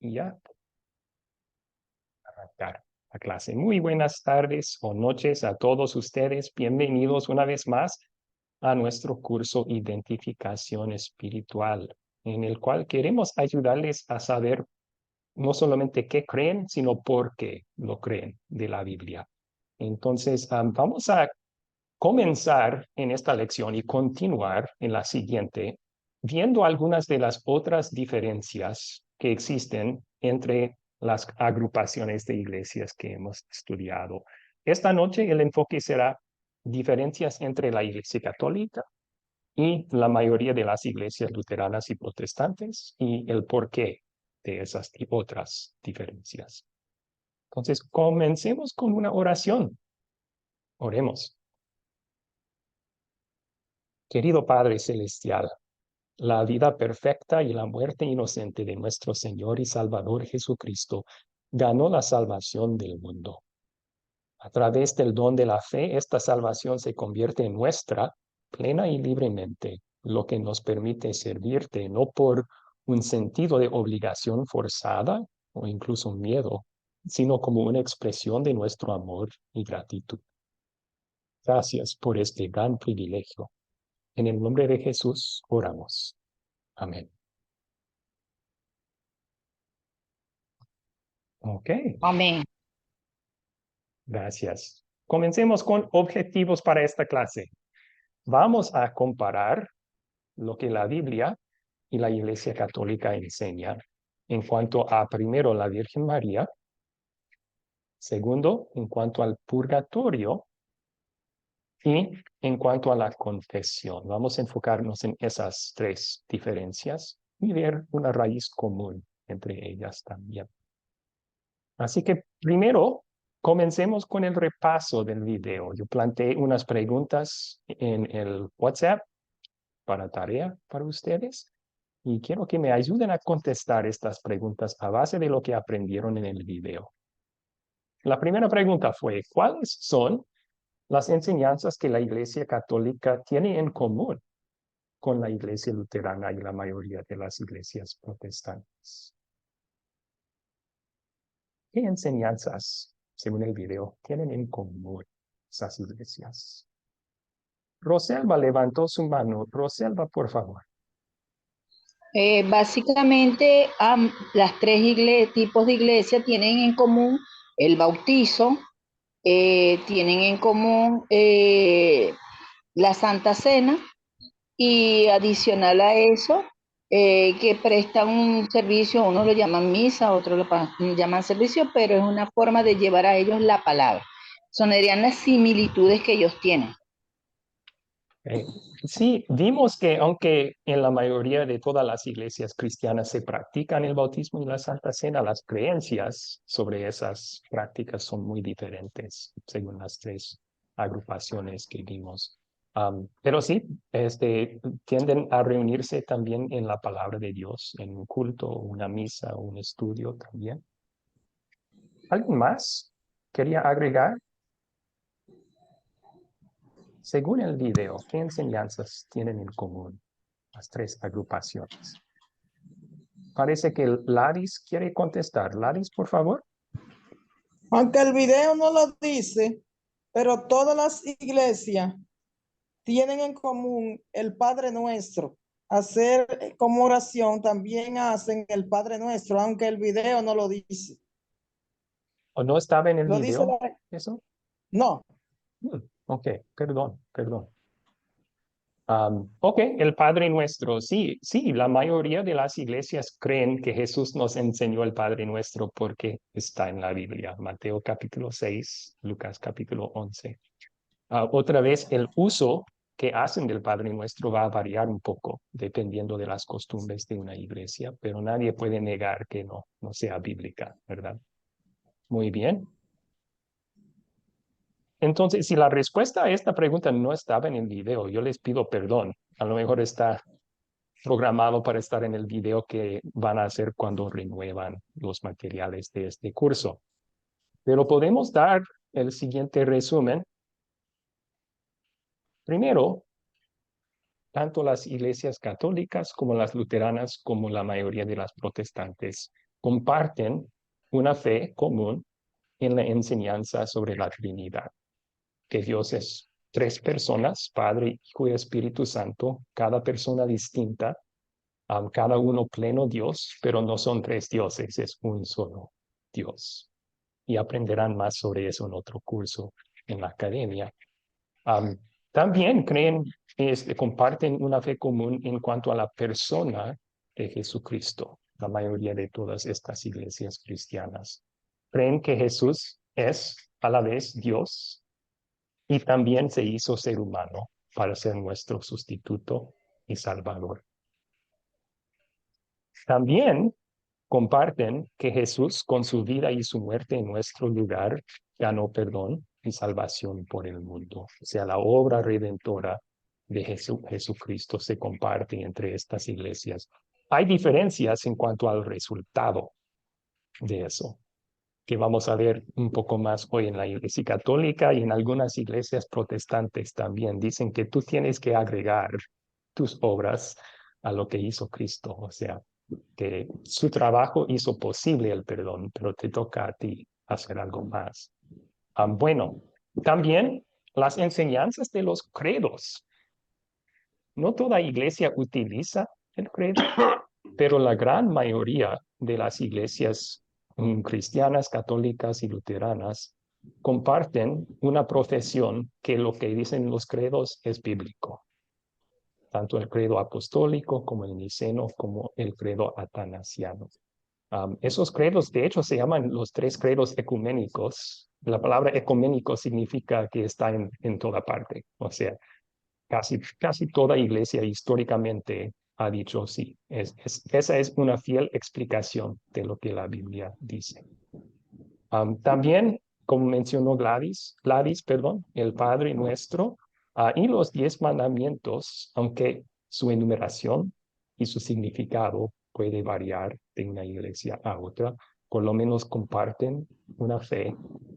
y ya arrancar la clase. Muy buenas tardes o noches a todos ustedes. Bienvenidos una vez más a nuestro curso Identificación Espiritual, en el cual queremos ayudarles a saber no solamente qué creen, sino por qué lo creen de la Biblia. Entonces, vamos a comenzar en esta lección y continuar en la siguiente, viendo algunas de las otras diferencias que existen entre las agrupaciones de iglesias que hemos estudiado. Esta noche el enfoque será diferencias entre la Iglesia Católica y la mayoría de las iglesias luteranas y protestantes y el porqué de esas otras diferencias. Entonces, comencemos con una oración. Oremos. Querido Padre Celestial, la vida perfecta y la muerte inocente de nuestro Señor y Salvador Jesucristo ganó la salvación del mundo. A través del don de la fe, esta salvación se convierte en nuestra, plena y libremente, lo que nos permite servirte no por un sentido de obligación forzada o incluso miedo, sino como una expresión de nuestro amor y gratitud. Gracias por este gran privilegio. En el nombre de Jesús oramos. Amén. Ok, Amén. gracias. Comencemos con objetivos para esta clase. Vamos a comparar lo que la Biblia y la Iglesia Católica enseñan en cuanto a, primero, la Virgen María, segundo, en cuanto al purgatorio y en cuanto a la confesión. Vamos a enfocarnos en esas tres diferencias y ver una raíz común entre ellas también. Así que primero, comencemos con el repaso del video. Yo planteé unas preguntas en el WhatsApp para tarea para ustedes y quiero que me ayuden a contestar estas preguntas a base de lo que aprendieron en el video. La primera pregunta fue, ¿cuáles son las enseñanzas que la Iglesia Católica tiene en común con la Iglesia Luterana y la mayoría de las iglesias protestantes? ¿Qué enseñanzas, según el video, tienen en común esas iglesias? Roselva levantó su mano. Roselva, por favor. Básicamente, las tres tipos de iglesia tienen en común el bautizo, tienen en común la Santa Cena y adicional a eso, que prestan un servicio, unos lo llaman misa, otros lo llaman servicio, pero es una forma de llevar a ellos la palabra. Son serían las similitudes que ellos tienen. Sí, vimos que aunque en la mayoría de todas las iglesias cristianas se practican el bautismo y la Santa Cena, las creencias sobre esas prácticas son muy diferentes según las tres agrupaciones que vimos. Pero sí, tienden a reunirse también en la palabra de Dios, en un culto, una misa, un estudio también. ¿Alguien más quería agregar? Según el video, ¿qué enseñanzas tienen en común las tres agrupaciones? Parece que Laris quiere contestar. Laris, por favor. Aunque el video no lo dice, pero todas las iglesias tienen en común el Padre Nuestro. Hacer como oración también hacen el Padre Nuestro, aunque el video no lo dice. ¿O no estaba en el Lo dice video eso? no. Ok, perdón. Ok, el Padre Nuestro. Sí, la mayoría de las iglesias creen que Jesús nos enseñó el Padre Nuestro porque está en la Biblia. Mateo capítulo 6, Lucas capítulo 11. Otra vez, el uso que hacen del Padre Nuestro va a variar un poco dependiendo de las costumbres de una iglesia, pero nadie puede negar que no sea bíblica, ¿verdad? Muy bien. Entonces, si la respuesta a esta pregunta no estaba en el video, yo les pido perdón. A lo mejor está programado para estar en el video que van a hacer cuando renuevan los materiales de este curso. Pero podemos dar el siguiente resumen. Primero, tanto las iglesias católicas como las luteranas, como la mayoría de las protestantes, comparten una fe común en la enseñanza sobre la Trinidad, que Dios es tres personas, Padre, Hijo y Espíritu Santo, cada persona distinta, cada uno pleno Dios, pero no son tres dioses, es un solo Dios. Y aprenderán más sobre eso en otro curso en la academia. También creen, comparten una fe común en cuanto a la persona de Jesucristo, la mayoría de todas estas iglesias cristianas. Creen que Jesús es a la vez Dios y también se hizo ser humano para ser nuestro sustituto y salvador. También comparten que Jesús, con su vida y su muerte en nuestro lugar, ganó perdón y salvación por el mundo. O sea, la obra redentora de Jesucristo se comparte entre estas iglesias. Hay diferencias en cuanto al resultado de eso, que vamos a ver un poco más hoy en la Iglesia Católica y en algunas iglesias protestantes también. Dicen que tú tienes que agregar tus obras a lo que hizo Cristo. O sea, que su trabajo hizo posible el perdón, pero te toca a ti hacer algo más. Bueno, también las enseñanzas de los credos. No toda iglesia utiliza el credo, pero la gran mayoría de las iglesias cristianas, católicas y luteranas comparten una profesión que lo que dicen los credos es bíblico. Tanto el credo apostólico como el niceno, como el credo atanasiano. Esos credos, de hecho, se llaman los tres credos ecuménicos. La palabra ecuménico significa que está en toda parte. O sea, casi toda iglesia históricamente ha dicho sí. Esa es una fiel explicación de lo que la Biblia dice. También, como mencionó Gladys, el Padre Nuestro y los 10 mandamientos, aunque su enumeración y su significado puede variar de una iglesia a otra, por lo menos comparten una fe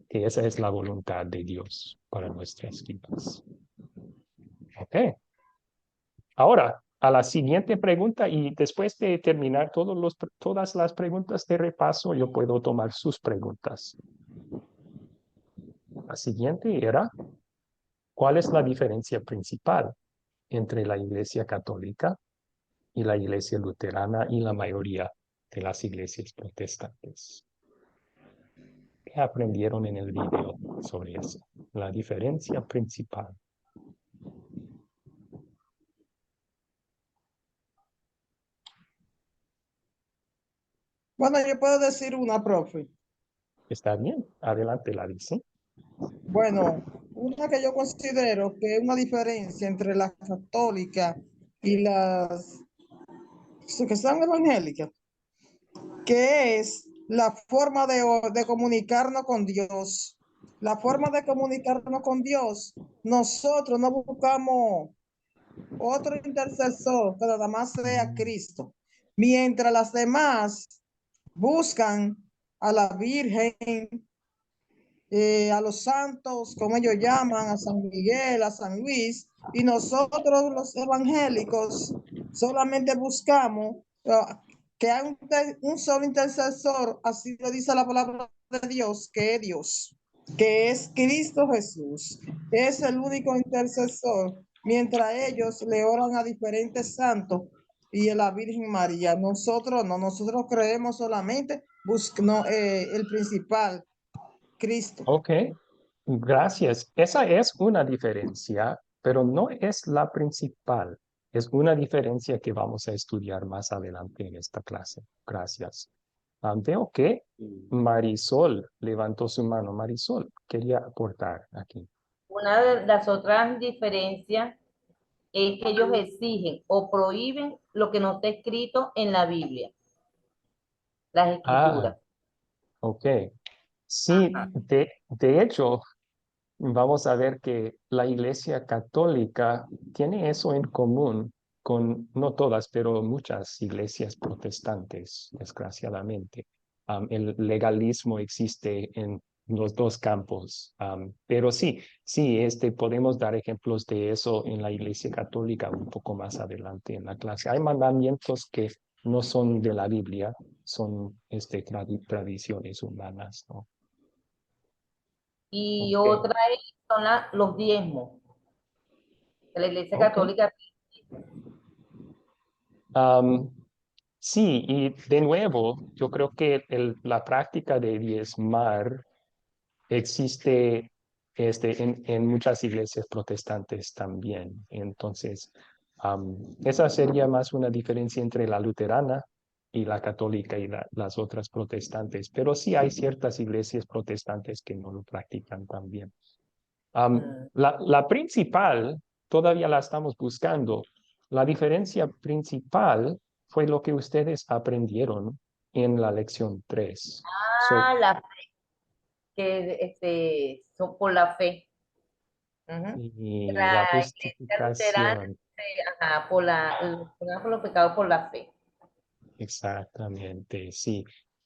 que esa es la voluntad de Dios para nuestras vidas. Ok. Ahora, a la siguiente pregunta, y después de terminar todas las preguntas de repaso, yo puedo tomar sus preguntas. La siguiente era, ¿cuál es la diferencia principal entre la Iglesia Católica y la Iglesia Luterana y la mayoría de las iglesias protestantes? ¿Qué aprendieron en el video sobre eso? La diferencia principal. Bueno, yo puedo decir una, profe. ¿Está bien? Adelante, la dice. Bueno, una que yo considero que es una diferencia entre las católicas y las que son evangélicas, que es la forma de comunicarnos con Dios. La forma de comunicarnos con Dios, nosotros no buscamos otro intercesor que nada más sea Cristo, mientras las demás buscan a la Virgen, a los santos, como ellos llaman, a San Miguel, a San Luis, y nosotros los evangélicos solamente buscamos que hay un solo intercesor, así lo dice la palabra de Dios, que es Cristo Jesús. Es el único intercesor, mientras ellos le oran a diferentes santos y a la Virgen María. Nosotros no, nosotros creemos solamente el principal, Cristo. Ok, gracias. Esa es una diferencia, pero no es la principal. Es una diferencia que vamos a estudiar más adelante en esta clase. Gracias. Veo que Marisol levantó su mano. Marisol, quería aportar aquí. Una de las otras diferencias es que ellos exigen o prohíben lo que no está escrito en la Biblia, las Ah, escrituras. ok. Sí, Ajá. de hecho, vamos a ver que la Iglesia Católica tiene eso en común con, no todas, pero muchas iglesias protestantes, desgraciadamente. El legalismo existe en los dos campos, pero sí, podemos dar ejemplos de eso en la Iglesia Católica un poco más adelante en la clase. Hay mandamientos que no son de la Biblia, son tradiciones humanas, ¿no? Y Ok. otra son los diezmos, que la Iglesia Ok. Católica. Am, sí, y de nuevo, yo creo que la práctica de diezmar existe en muchas iglesias protestantes también. Entonces, esa sería más una diferencia entre la luterana y la católica y las otras protestantes, pero sí hay ciertas iglesias protestantes que no lo practican también. Mm, La principal, todavía la estamos buscando. La diferencia principal fue lo que ustedes aprendieron en la lección 3. la fe, que son por la fe. Ujú. Y la La Iglesia Luterana, justificación, ajá, por los pecados por la fe. exactamente, sí.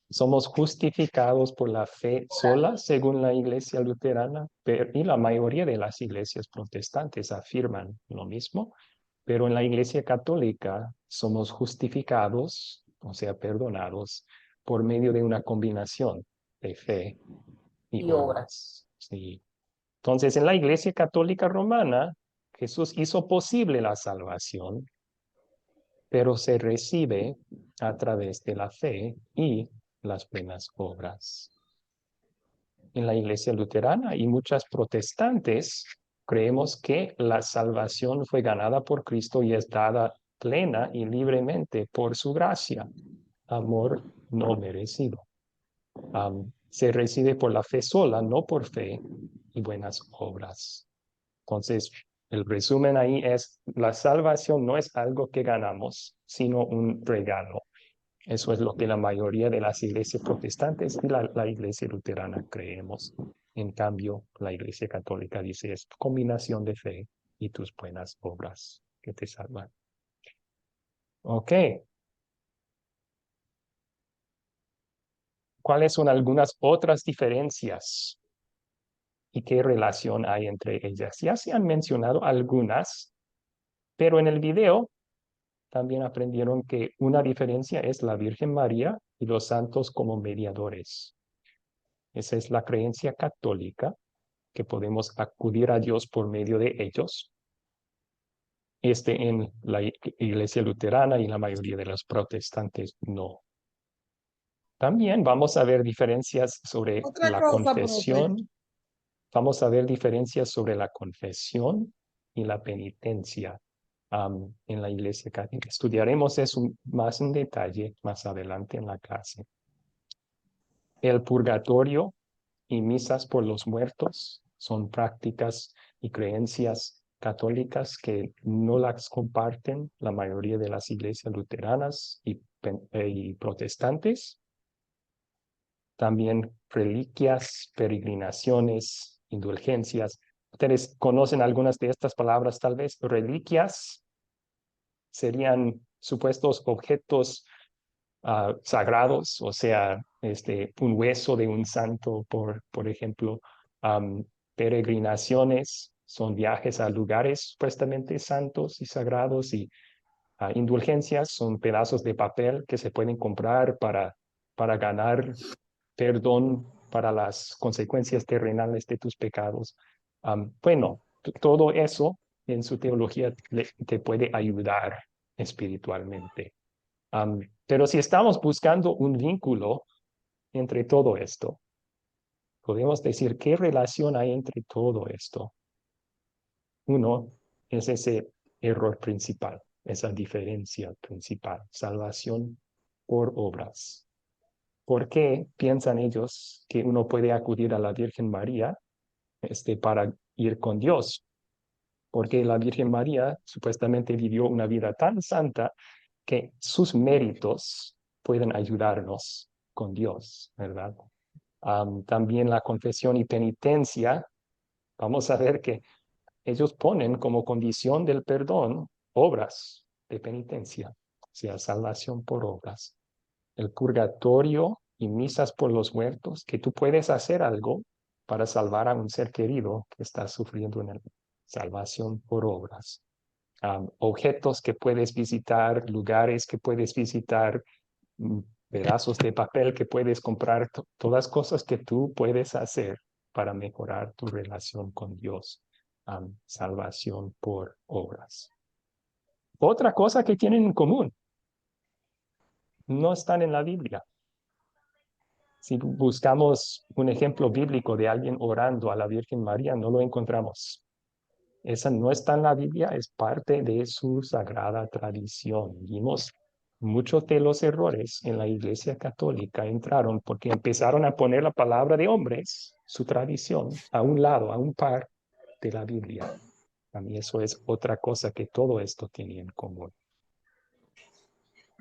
Somos justificados por la fe sola, según la iglesia luterana, y la mayoría de las iglesias protestantes afirman lo mismo, pero en la iglesia católica somos justificados, o sea, perdonados, por medio de una combinación de fe y Y obras. obras. Sí. Entonces, en la iglesia católica romana, Jesús hizo posible la salvación, pero se recibe a través de la fe y las buenas obras. En la iglesia luterana y muchas protestantes creemos que la salvación fue ganada por Cristo y es dada plena y libremente por su gracia, amor no merecido. Se recibe por la fe sola, no por fe y buenas obras. Entonces, el resumen ahí es, la salvación no es algo que ganamos, sino un regalo. Eso es lo que la mayoría de las iglesias protestantes y la iglesia luterana creemos. En cambio, la iglesia católica dice es combinación de fe y tus buenas obras que te salvan. Ok. ¿Cuáles son algunas otras diferencias y qué relación hay entre ellas? Ya se han mencionado algunas, pero en el video también aprendieron que una diferencia es la Virgen María y los santos como mediadores. Esa es la creencia católica, que podemos acudir a Dios por medio de ellos. En la iglesia luterana y la mayoría de los protestantes no. También vamos a ver diferencias sobre Otra la cosa, profe. confesión. Vamos a ver diferencias sobre la confesión y la penitencia en la iglesia católica. Estudiaremos eso más en detalle más adelante en la clase. El purgatorio y misas por los muertos son prácticas y creencias católicas que no las comparten la mayoría de las iglesias luteranas y protestantes. También reliquias, peregrinaciones, indulgencias. Ustedes conocen algunas de estas palabras, tal vez. Reliquias serían supuestos objetos sagrados, o sea, un hueso de un santo, por ejemplo. Peregrinaciones son viajes a lugares supuestamente santos y sagrados, y indulgencias son pedazos de papel que se pueden comprar para ganar perdón para las consecuencias terrenales de tus pecados. Bueno, todo eso en su teología te puede ayudar espiritualmente. Pero si estamos buscando un vínculo entre todo esto, podemos decir qué relación hay entre todo esto. Uno es ese error principal, esa diferencia principal, salvación por obras. ¿Por qué piensan ellos que uno puede acudir a la Virgen María para ir con Dios? Porque la Virgen María supuestamente vivió una vida tan santa que sus méritos pueden ayudarnos con Dios, ¿verdad? También la confesión y penitencia, vamos a ver que ellos ponen como condición del perdón obras de penitencia, o sea, salvación por obras. El purgatorio y misas por los muertos, que tú puedes hacer algo para salvar a un ser querido que está sufriendo en el salvación por obras. Objetos que puedes visitar, lugares que puedes visitar, pedazos de papel que puedes comprar, todas cosas que tú puedes hacer para mejorar tu relación con Dios. Salvación por obras. Otra cosa que tienen en común, no están en la Biblia. Si buscamos un ejemplo bíblico de alguien orando a la Virgen María, no lo encontramos. Esa no está en la Biblia, es parte de su sagrada tradición. Vimos muchos de los errores en la Iglesia Católica entraron porque empezaron a poner la palabra de hombres, su tradición, a un lado, a un par de la Biblia. A mí eso es otra cosa que todo esto tiene en común.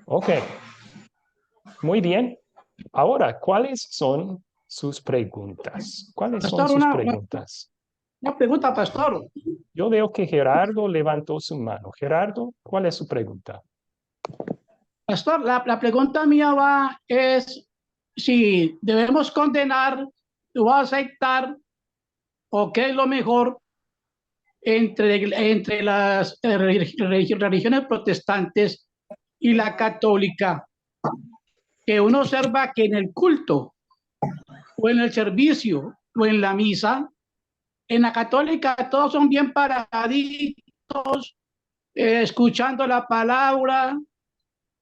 Ok. Muy bien. Ahora, ¿cuáles son sus preguntas? ¿Cuáles son Pastor, sus preguntas? una pregunta, pastor. Yo veo que Gerardo levantó su mano. Gerardo, ¿cuál es su pregunta? Pastor, la pregunta mía es si debemos condenar o aceptar o qué es lo mejor entre las religiones protestantes y la católica, que uno observa que en el culto o en el servicio o en la misa, en la católica todos son bien paraditos, escuchando la palabra,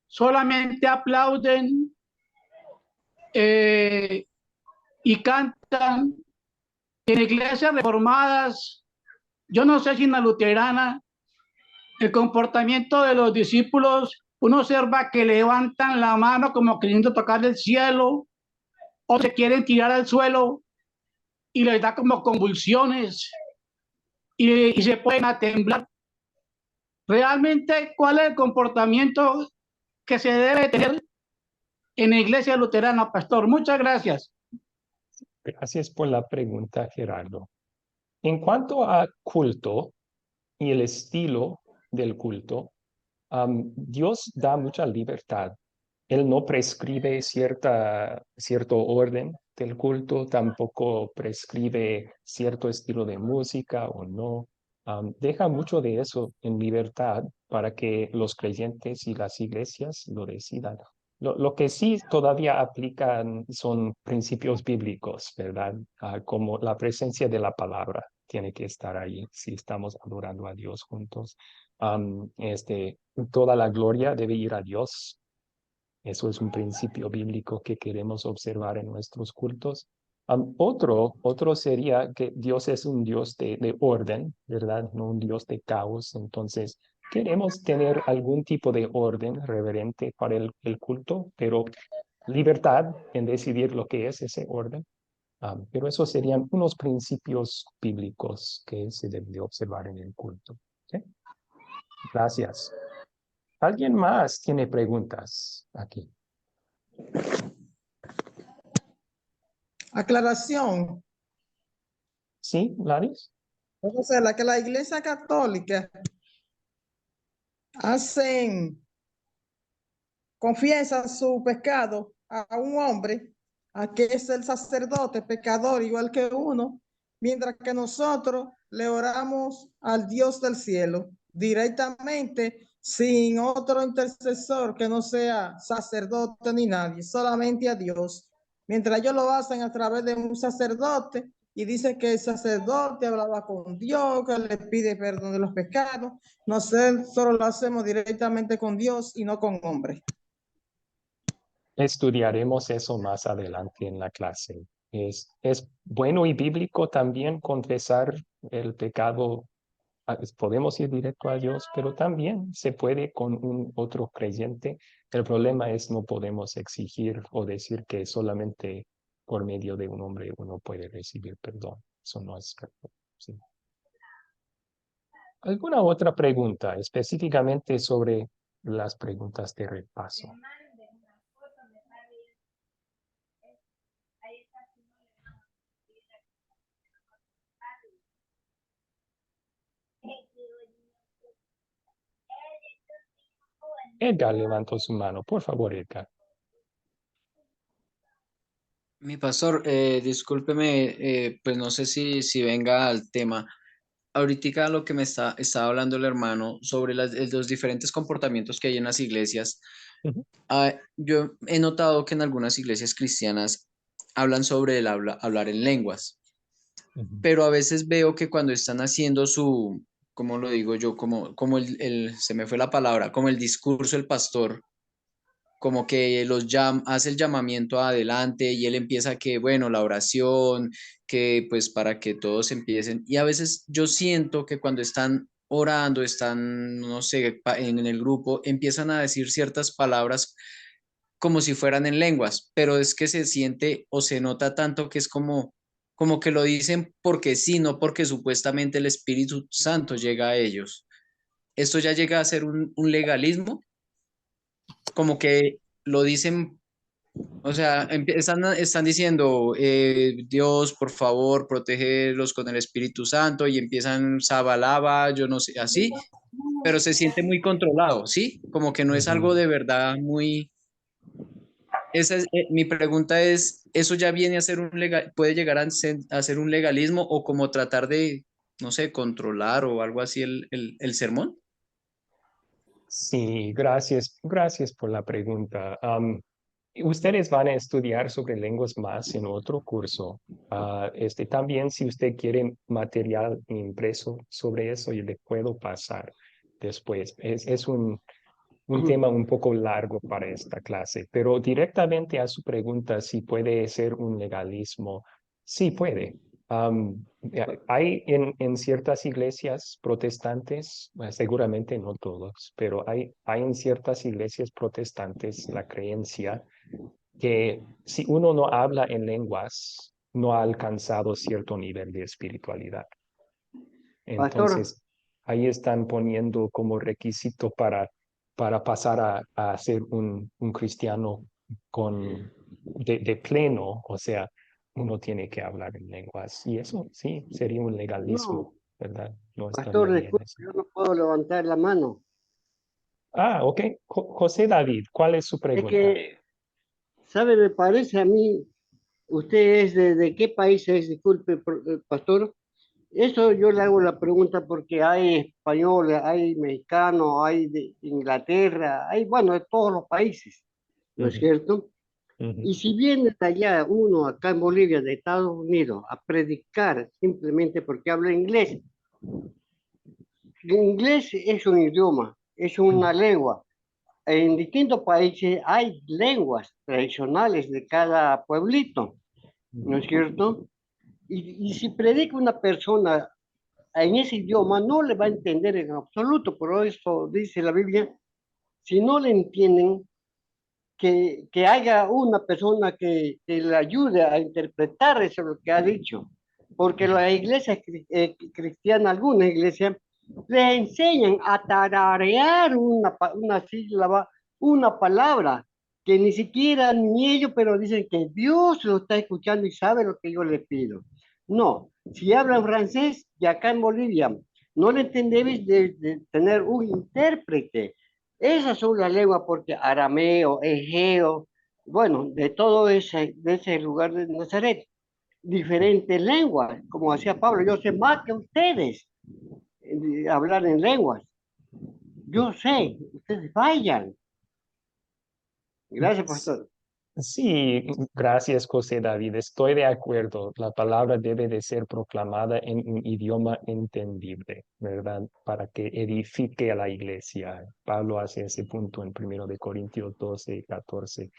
solamente aplauden y cantan. En iglesias reformadas, yo no sé si en la luterana, el comportamiento de los discípulos, uno observa que levantan la mano como queriendo tocar el cielo, o se quieren tirar al suelo y les da como convulsiones y se pueden a temblar. Realmente, ¿cuál es el comportamiento que se debe tener en la iglesia luterana, pastor? Muchas gracias. Gracias por la pregunta, Gerardo. En cuanto a culto y el estilo del culto, Dios da mucha libertad. Él no prescribe cierto orden del culto, tampoco prescribe cierto estilo de música o no. Deja mucho de eso en libertad para que los creyentes y las iglesias lo decidan. Lo que sí todavía aplican son principios bíblicos, ¿verdad? Como la presencia de la palabra tiene que estar ahí si estamos adorando a Dios juntos. Toda la gloria debe ir a Dios. Eso es un principio bíblico que queremos observar en nuestros cultos. Otro sería que Dios es un Dios de orden, ¿verdad? No un Dios de caos. Entonces, queremos tener algún tipo de orden reverente para el culto, pero libertad en decidir lo que es ese orden. Pero esos serían unos principios bíblicos que se deben de observar en el culto. ¿Sí? Gracias. ¿Alguien más tiene preguntas aquí? Aclaración. ¿Sí, Laris? O sea, la que la Iglesia Católica confiesa su pecado a un hombre, a que es el sacerdote pecador igual que uno, mientras que nosotros le oramos al Dios del cielo directamente, sin otro intercesor que no sea sacerdote ni nadie, solamente a Dios. Mientras ellos lo hacen a través de un sacerdote y dice que el sacerdote hablaba con Dios, que le pide perdón de los pecados. Nosotros solo lo hacemos directamente con Dios y no con hombres. Estudiaremos eso más adelante en la clase. Es bueno y bíblico también confesar el pecado. Podemos ir directo a Dios, pero también se puede con un otro creyente. El problema es no podemos exigir o decir que solamente por medio de un hombre uno puede recibir perdón. Eso no es correcto. Sí. ¿Alguna otra pregunta específicamente sobre las preguntas de repaso? Edgar levantó su mano. Por favor, Edgar. Mi pastor, discúlpeme, pues no sé si venga al tema. Ahorita lo que estaba hablando el hermano sobre los diferentes comportamientos que hay en las iglesias, Ujú, Yo he notado que en algunas iglesias cristianas hablan sobre el hablar en lenguas, ujú. pero a veces veo que cuando están haciendo su, ¿cómo lo digo yo? Como se me fue la palabra, como el discurso del pastor, como que hace el llamamiento adelante y él empieza que, bueno, la oración, que pues para que todos empiecen. Y a veces yo siento que cuando están orando, están, no sé, en el grupo, empiezan a decir ciertas palabras como si fueran en lenguas, pero es que se siente o se nota tanto que es como que lo dicen porque sí, no porque supuestamente el Espíritu Santo llega a ellos. Esto ya llega a ser un legalismo, como que lo dicen, o sea, están diciendo, Dios, por favor, protégelos con el Espíritu Santo y empiezan sabalaba, yo no sé, así, pero se siente muy controlado, ¿sí? Como que no es algo Ujú. de verdad muy. Mi pregunta es, ¿eso ya viene a ser puede llegar a ser un legalismo o como tratar de, no sé, controlar o algo así el sermón? Sí, gracias por la pregunta. Ustedes van a estudiar sobre lenguas más en otro curso. También, si usted quiere material impreso sobre eso, yo le puedo pasar después. Es un tema un poco largo para esta clase, pero directamente a su pregunta, si puede ser un legalismo, sí puede. Hay en ciertas iglesias protestantes, seguramente no todos, pero hay en ciertas iglesias protestantes la creencia que si uno no habla en lenguas, no ha alcanzado cierto nivel de espiritualidad. Pastor, Entonces, ahí están poniendo como requisito para pasar a ser un cristiano de pleno, o sea, uno tiene que hablar en lenguas. Y eso sí, sería un legalismo, no, ¿verdad? No pastor, estaría bien disculpe, eso. yo no puedo levantar la mano. Ok. José David, ¿cuál es su Es pregunta? que, ¿sabe? Me parece a mí, usted es de qué país es, disculpe, pastor. Eso yo le hago la pregunta porque hay españoles, hay mexicanos, hay de Inglaterra, hay, bueno, de todos los países, ¿no es Ujú, cierto? ujú, Y si viene de allá uno acá en Bolivia, de Estados Unidos, a predicar simplemente porque habla inglés, el inglés es un idioma, es una ujú, lengua. En distintos países hay lenguas tradicionales de cada pueblito, ¿no ujú. es cierto? Y si predica una persona en ese idioma, no le va a entender en absoluto. Por eso dice la Biblia, si no le entienden, que haya una persona que le ayude a interpretar eso lo que ha dicho. Porque las iglesias cristianas, algunas iglesias, les enseñan a tararear una sílaba, una palabra, que ni siquiera ni ellos, pero dicen que Dios lo está escuchando y sabe lo que yo le pido. No, si hablan francés, y acá en Bolivia, no le entendéis de tener un intérprete. Esas son las lenguas porque arameo, egeo, bueno, de ese lugar de Nazaret, diferentes lenguas, como decía Pablo, yo sé más que ustedes hablar en lenguas. Yo sé, ustedes vayan. Gracias, pastor. Sí, gracias, José David. Estoy de acuerdo. La palabra debe de ser proclamada en un idioma entendible, ¿verdad? Para que edifique a la iglesia. Pablo hace ese punto en 1 Corintios 12 y 14.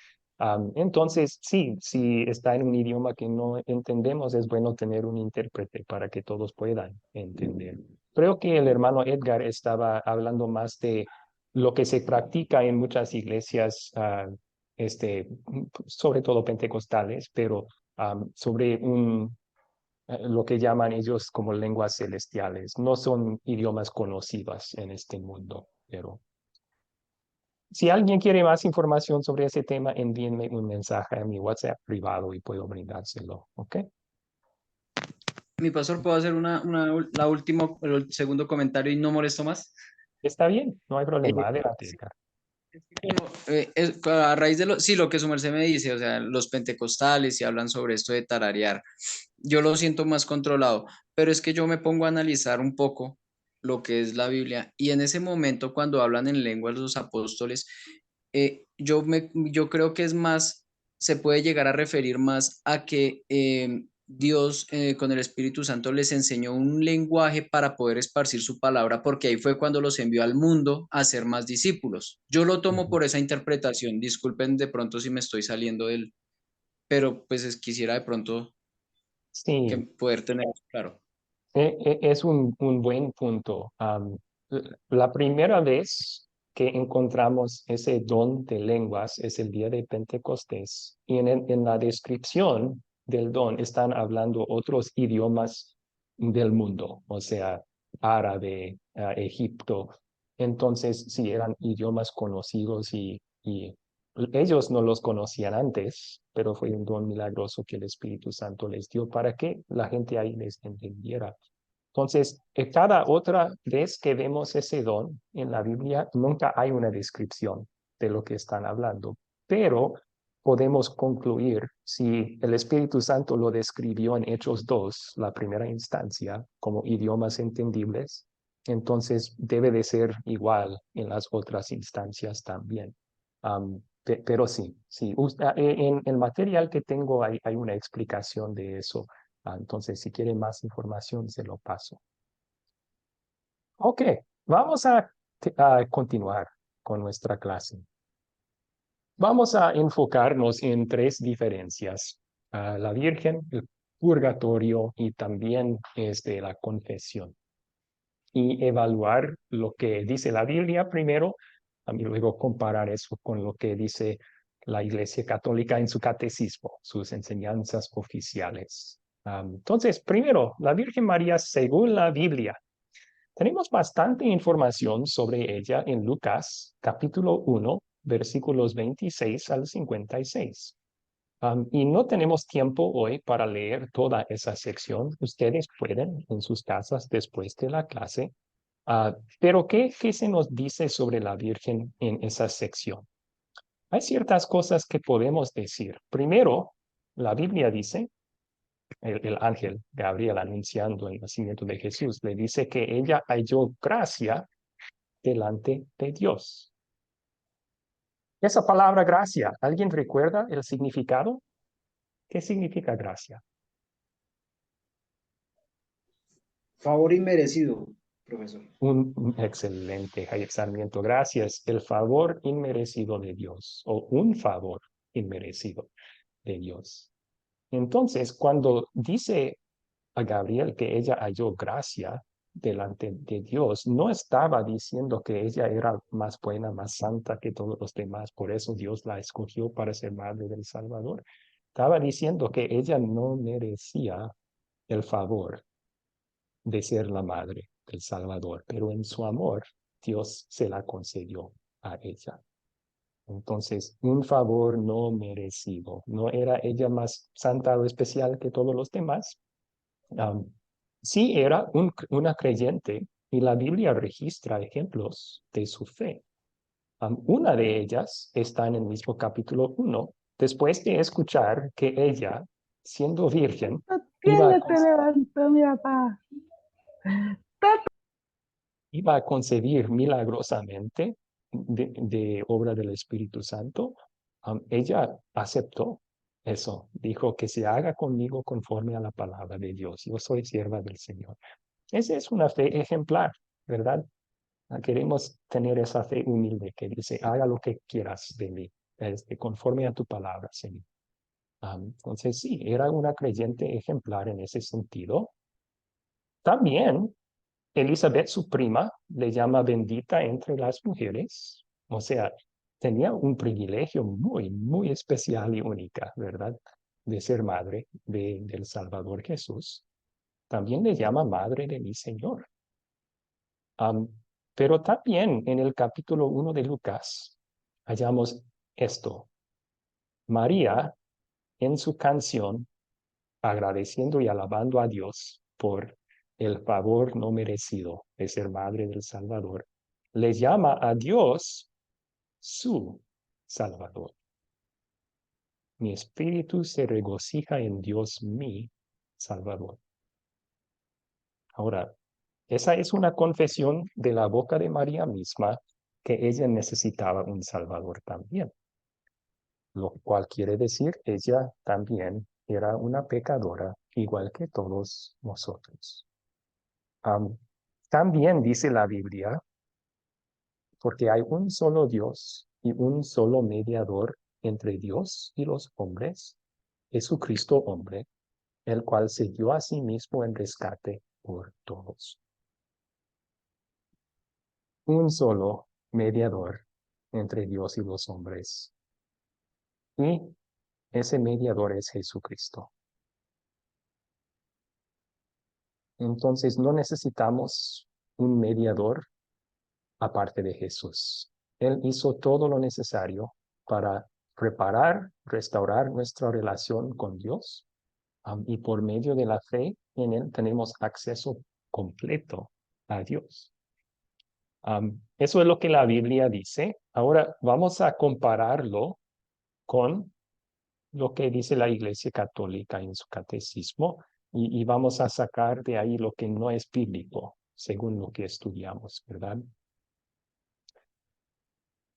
Entonces, sí, si está en un idioma que no entendemos, es bueno tener un intérprete para que todos puedan entender. Creo que el hermano Edgar estaba hablando más de lo que se practica en muchas iglesias sobre todo pentecostales, pero sobre lo que llaman ellos como lenguas celestiales. No son idiomas conocidas en este mundo, pero si alguien quiere más información sobre ese tema, envíenme un mensaje a mi WhatsApp privado y puedo brindárselo, ¿ok? Mi pastor, ¿puedo hacer la última, el segundo comentario y no molesto más? Está bien, no hay Eh, problema. Adelante, Edgar. Es que a raíz de sí, lo que su merced me dice, o sea, los pentecostales y hablan sobre esto de tararear, yo lo siento más controlado, pero es que yo me pongo a analizar un poco lo que es la Biblia y en ese momento cuando hablan en lengua los apóstoles, yo creo que es más, se puede llegar a referir más a que Dios con el Espíritu Santo les enseñó un lenguaje para poder esparcir su palabra, porque ahí fue cuando los envió al mundo a ser más discípulos. Yo lo tomo por esa interpretación. Disculpen de pronto si me estoy saliendo del, pero pues quisiera de pronto que Sí, poder tener claro. es un buen punto. La primera vez que encontramos ese don de lenguas es el día de Pentecostés. Y en la descripción del don están hablando otros idiomas del mundo, o sea, árabe, Egipto. Entonces, sí, eran idiomas conocidos y ellos no los conocían antes, pero fue un don milagroso que el Espíritu Santo les dio para que la gente ahí les entendiera. Entonces, cada otra vez que vemos ese don en la Biblia, nunca hay una descripción de lo que están hablando, pero podemos concluir si el Espíritu Santo lo describió en Hechos 2, la primera instancia, como idiomas entendibles, entonces debe de ser igual en las otras instancias también. Pero sí, sí, en el material que tengo hay una explicación de eso. Entonces, si quieren más información, se lo paso. Ok, vamos a continuar con nuestra clase. Vamos a enfocarnos en tres diferencias: la Virgen, el purgatorio y también la confesión. Y evaluar lo que dice la Biblia primero, y luego comparar eso con lo que dice la Iglesia Católica en su catecismo, sus enseñanzas oficiales. Entonces, primero, la Virgen María según la Biblia. Tenemos bastante información sobre ella en Lucas, capítulo 1, versículos 26 al 56. Y no tenemos tiempo hoy para leer toda esa sección. Ustedes pueden en sus casas después de la clase. Pero ¿qué se nos dice sobre la Virgen en esa sección? Hay ciertas cosas que podemos decir. Primero, la Biblia dice, el ángel Gabriel anunciando el nacimiento de Jesús, le dice que ella halló gracia delante de Dios. Esa palabra gracia, ¿alguien recuerda el significado? ¿Qué significa gracia? Favor inmerecido, profesor. Un excelente, Jair Sarmiento. Gracias. El favor inmerecido de Dios o un favor inmerecido de Dios. Entonces, cuando dice a Gabriel que ella halló gracia delante de Dios, no estaba diciendo que ella era más buena, más santa que todos los demás, por eso Dios la escogió para ser madre del Salvador. Estaba diciendo que ella no merecía el favor de ser la madre del Salvador, pero en su amor Dios se la concedió a ella. Entonces, un favor no merecido. No era ella más santa o especial que todos los demás. Sí era una creyente y la Biblia registra ejemplos de su fe. Una de ellas está en el mismo capítulo 1, después de escuchar que ella, siendo virgen, iba a concebir milagrosamente de obra del Espíritu Santo. Ella aceptó eso, dijo que se haga conmigo conforme a la palabra de Dios. Yo soy sierva del Señor. Esa es una fe ejemplar, ¿verdad? Queremos tener esa fe humilde que dice, haga lo que quieras de mí, conforme a tu palabra, Señor. Entonces sí, era una creyente ejemplar en ese sentido. También Elizabeth, su prima, le llama bendita entre las mujeres. O sea, tenía un privilegio muy, muy especial y única, ¿verdad? De ser madre del Salvador Jesús. También le llama madre de mi Señor. Pero también en el capítulo 1 de Lucas hallamos esto. María, en su canción, agradeciendo y alabando a Dios por el favor no merecido de ser madre del Salvador, le llama a Dios su Salvador. Mi espíritu se regocija en Dios mi Salvador. Ahora, esa es una confesión de la boca de María misma que ella necesitaba un Salvador también. lo cual quiere decir ella también era una pecadora, igual que todos nosotros. También dice la Biblia, porque hay un solo Dios y un solo mediador entre Dios y los hombres, Jesucristo hombre, el cual se dio a sí mismo en rescate por todos. Un solo mediador entre Dios y los hombres. Y ese mediador es Jesucristo. Entonces no necesitamos un mediador aparte de Jesús. Él hizo todo lo necesario para preparar, restaurar nuestra relación con Dios, y por medio de la fe en Él tenemos acceso completo a Dios. Eso es lo que la Biblia dice. Ahora vamos a compararlo con lo que dice la Iglesia Católica en su catecismo y vamos a sacar de ahí lo que no es bíblico, según lo que estudiamos, ¿verdad?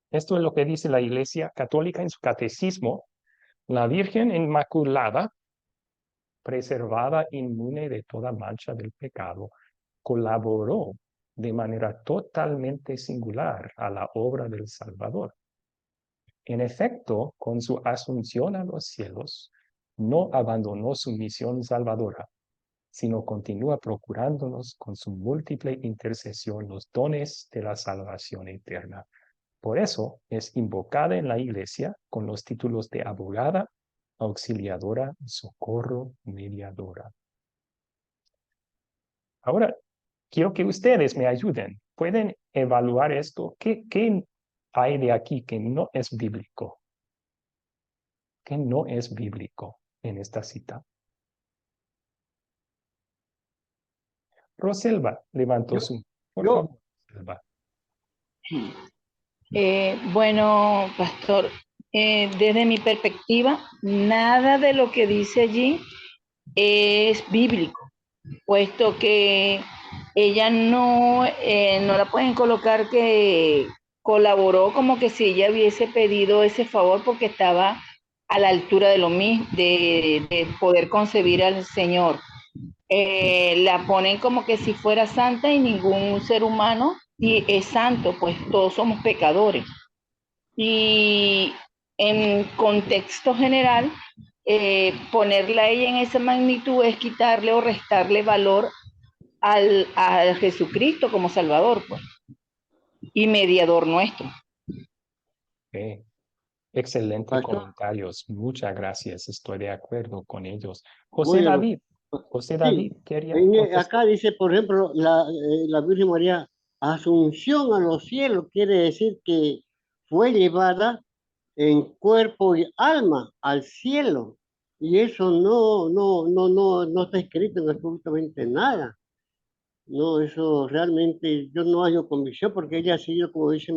Esto es lo que dice la Iglesia Católica en su catecismo. La Virgen Inmaculada, preservada inmune de toda mancha del pecado, colaboró de manera totalmente singular a la obra del Salvador. En efecto, con su asunción a los cielos, no abandonó su misión salvadora, sino continúa procurándonos con su múltiple intercesión los dones de la salvación eterna. Por eso es invocada en la Iglesia con los títulos de abogada, auxiliadora, socorro, mediadora. Ahora, quiero que ustedes me ayuden. ¿Pueden evaluar esto? ¿Qué hay de aquí que no es bíblico? ¿Qué no es bíblico en esta cita? Roselva levantó su... Por yo, favor, Roselva. Bueno, pastor, desde mi perspectiva, nada de lo que dice allí es bíblico, puesto que ella no la pueden colocar que colaboró como que si ella hubiese pedido ese favor porque estaba a la altura de lo mismo, de poder concebir al Señor. La ponen como que si fuera santa y ningún ser humano y es santo, pues todos somos pecadores. Y en contexto general, ponerla a ella en esa magnitud es quitarle o restarle valor a Jesucristo como Salvador, pues, y mediador nuestro. Okay. Excelente pastor, comentarios. Muchas gracias. Estoy de acuerdo con ellos. muy bien. José Sí, David quería contestar. acá dice, por ejemplo, la Virgen María, asunción a los cielos, quiere decir que fue llevada en cuerpo y alma al cielo. Y eso no está escrito en absolutamente nada. No, eso realmente yo no hallo convicción porque ella ha sido, como dice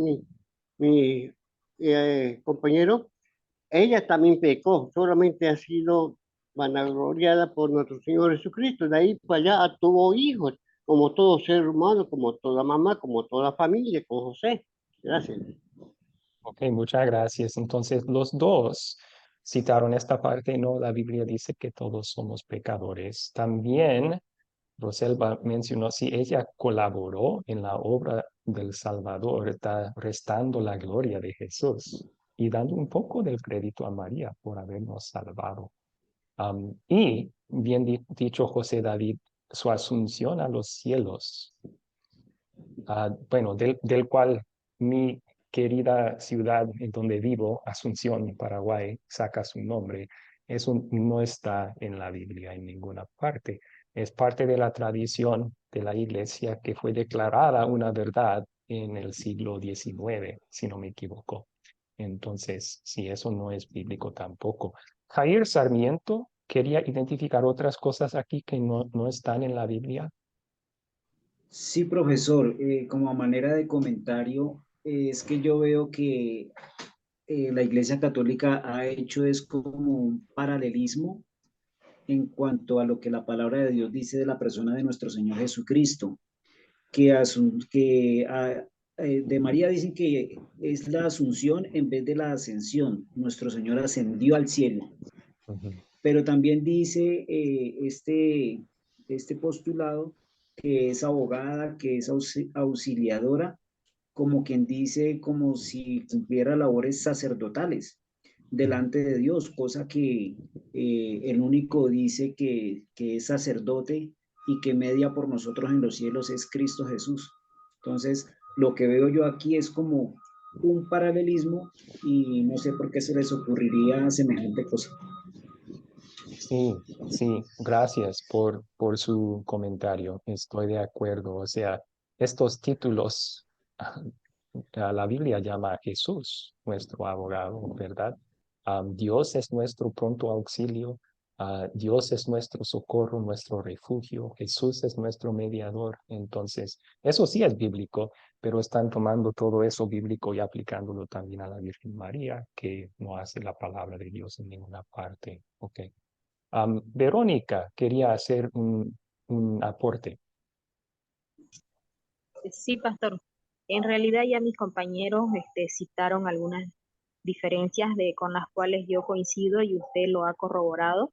mi compañero, ella también pecó, solamente ha sido vanagloriada por nuestro Señor Jesucristo. De ahí para allá tuvo hijos, como todo ser humano, como toda mamá, como toda familia, con José. Gracias. Ok, muchas gracias. Entonces, los dos citaron esta parte, ¿no? La Biblia dice que todos somos pecadores. También Roselva mencionó si ella colaboró en la obra del Salvador, está restando la gloria de Jesús y dando un poco del crédito a María por habernos salvado. Y bien dicho José David, su asunción a los cielos, bueno, del cual mi querida ciudad en donde vivo, Asunción, Paraguay, saca su nombre, eso no está en la Biblia en ninguna parte. Es parte de la tradición de la iglesia que fue declarada una verdad en el siglo XIX, si no me equivoco. Entonces, sí, eso no es bíblico tampoco. Jair Sarmiento quería identificar otras cosas aquí que no están en la Biblia. Sí, profesor, como a manera de comentario, es que yo veo que la Iglesia Católica ha hecho es como un paralelismo en cuanto a lo que la palabra de Dios dice de la persona de nuestro Señor Jesucristo, que de María dicen que es la asunción en vez de la ascensión. Nuestro Señor ascendió al cielo. Pero también dice este postulado que es abogada, que es auxiliadora, como quien dice, como si cumpliera labores sacerdotales delante de Dios, cosa que el único dice que es sacerdote y que media por nosotros en los cielos es Cristo Jesús. Entonces, lo que veo yo aquí es como un paralelismo y no sé por qué se les ocurriría semejante cosa. Sí, sí, gracias por su comentario. Estoy de acuerdo. O sea, estos títulos, la Biblia llama a Jesús nuestro abogado, ¿verdad? Dios es nuestro pronto auxilio. Dios es nuestro socorro, nuestro refugio. Jesús es nuestro mediador. Entonces, eso sí es bíblico, pero están tomando todo eso bíblico y aplicándolo también a la Virgen María, que no hace la palabra de Dios en ninguna parte. Ok. Verónica quería hacer un aporte. Sí, pastor. En realidad ya mis compañeros citaron algunas diferencias con las cuales yo coincido y usted lo ha corroborado,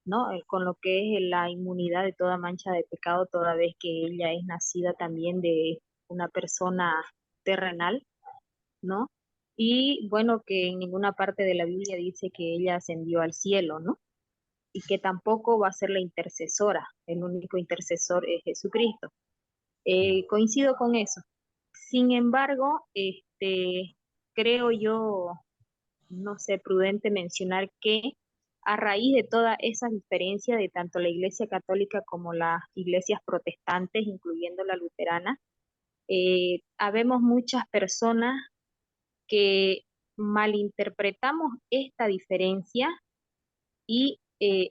¿no? Con lo que es la inmunidad de toda mancha de pecado, toda vez que ella es nacida también de una persona terrenal, ¿no? Y bueno, que en ninguna parte de la Biblia dice que ella ascendió al cielo, ¿no? Y que tampoco va a ser la intercesora, el único intercesor es Jesucristo. Coincido con eso. Sin embargo, creo yo, no sé, prudente mencionar que a raíz de toda esa diferencia de tanto la Iglesia Católica como las iglesias protestantes, incluyendo la luterana, habemos muchas personas que malinterpretamos esta diferencia y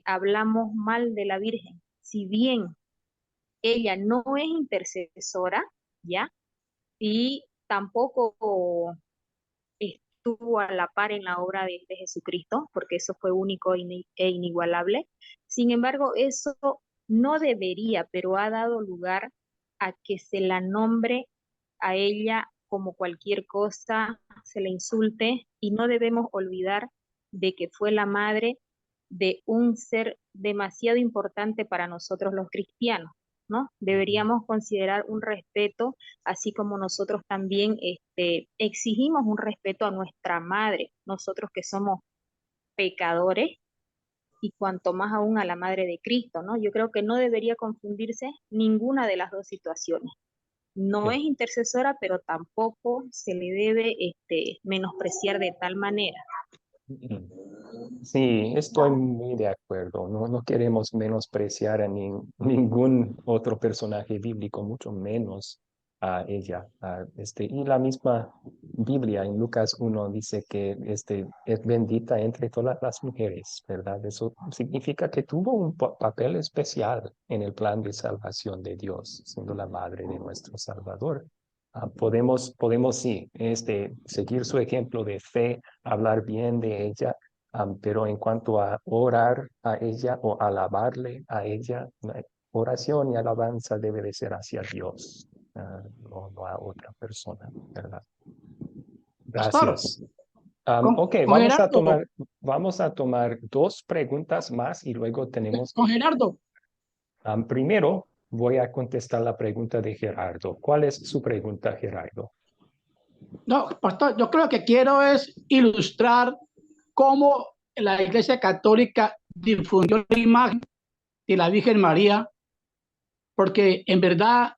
hablamos mal de la Virgen. Si bien ella no es intercesora, ¿ya? Y tampoco estuvo a la par en la obra de Jesucristo, porque eso fue único e inigualable. Sin embargo, eso no debería, pero ha dado lugar a que se la nombre a ella como cualquier cosa, se la insulte, y no debemos olvidar de que fue la madre de un ser demasiado importante para nosotros los cristianos, ¿no? Deberíamos considerar un respeto, así como nosotros también exigimos un respeto a nuestra madre, nosotros que somos pecadores, y cuanto más aún a la madre de Cristo, ¿no? Yo creo que no debería confundirse ninguna de las dos situaciones. No es intercesora, pero tampoco se le debe menospreciar de tal manera. Sí, estoy muy de acuerdo. No queremos menospreciar a ningún otro personaje bíblico, mucho menos a ella. Y la misma Biblia en Lucas 1 dice que es bendita entre todas las mujeres, ¿verdad? Eso significa que tuvo un papel especial en el plan de salvación de Dios, siendo la madre de nuestro Salvador. Podemos sí, seguir su ejemplo de fe, hablar bien de ella, pero en cuanto a orar a ella o alabarle a ella, oración y alabanza debe de ser hacia Dios, no a otra persona, ¿verdad? Pastor, Gracias. con, Ok, con Gerardo, vamos a tomar dos preguntas más y luego tenemos... con Gerardo, Primero, voy a contestar la pregunta de Gerardo. ¿Cuál es su pregunta, Gerardo? no, pastor, yo creo que quiero es ilustrar cómo la Iglesia Católica difundió la imagen de la Virgen María, porque en verdad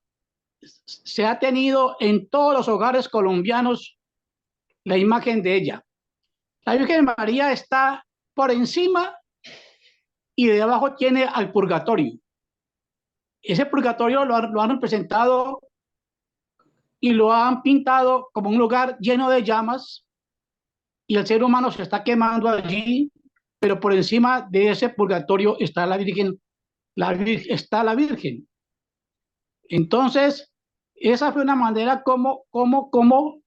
se ha tenido en todos los hogares colombianos la imagen de ella. La Virgen María está por encima y de abajo tiene al purgatorio. Ese purgatorio lo han representado y lo han pintado como un lugar lleno de llamas, y el ser humano se está quemando allí, pero por encima de ese purgatorio está la Virgen, está la Virgen. Entonces, esa fue una manera como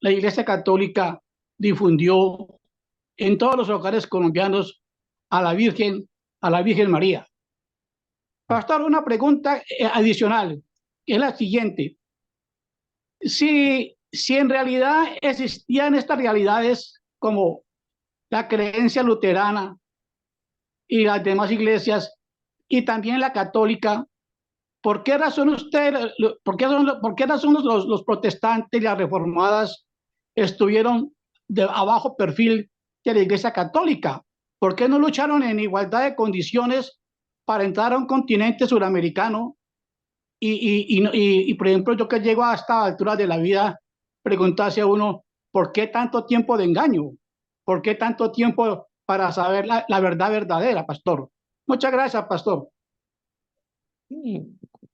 la Iglesia Católica difundió en todos los hogares colombianos a la Virgen María. Pastor, una pregunta adicional, es la siguiente. Si si en realidad existían estas realidades como la creencia luterana y las demás iglesias, y también la católica, ¿por qué razón por qué razón los protestantes y las reformadas estuvieron a bajo perfil de la iglesia católica? ¿Por qué no lucharon en igualdad de condiciones para entrar a un continente suramericano? Por ejemplo, yo que llego a esta altura de la vida, preguntarse a uno, ¿por qué tanto tiempo de engaño? ¿Por qué tanto tiempo para saber la verdad verdadera, pastor? Muchas gracias, pastor. Y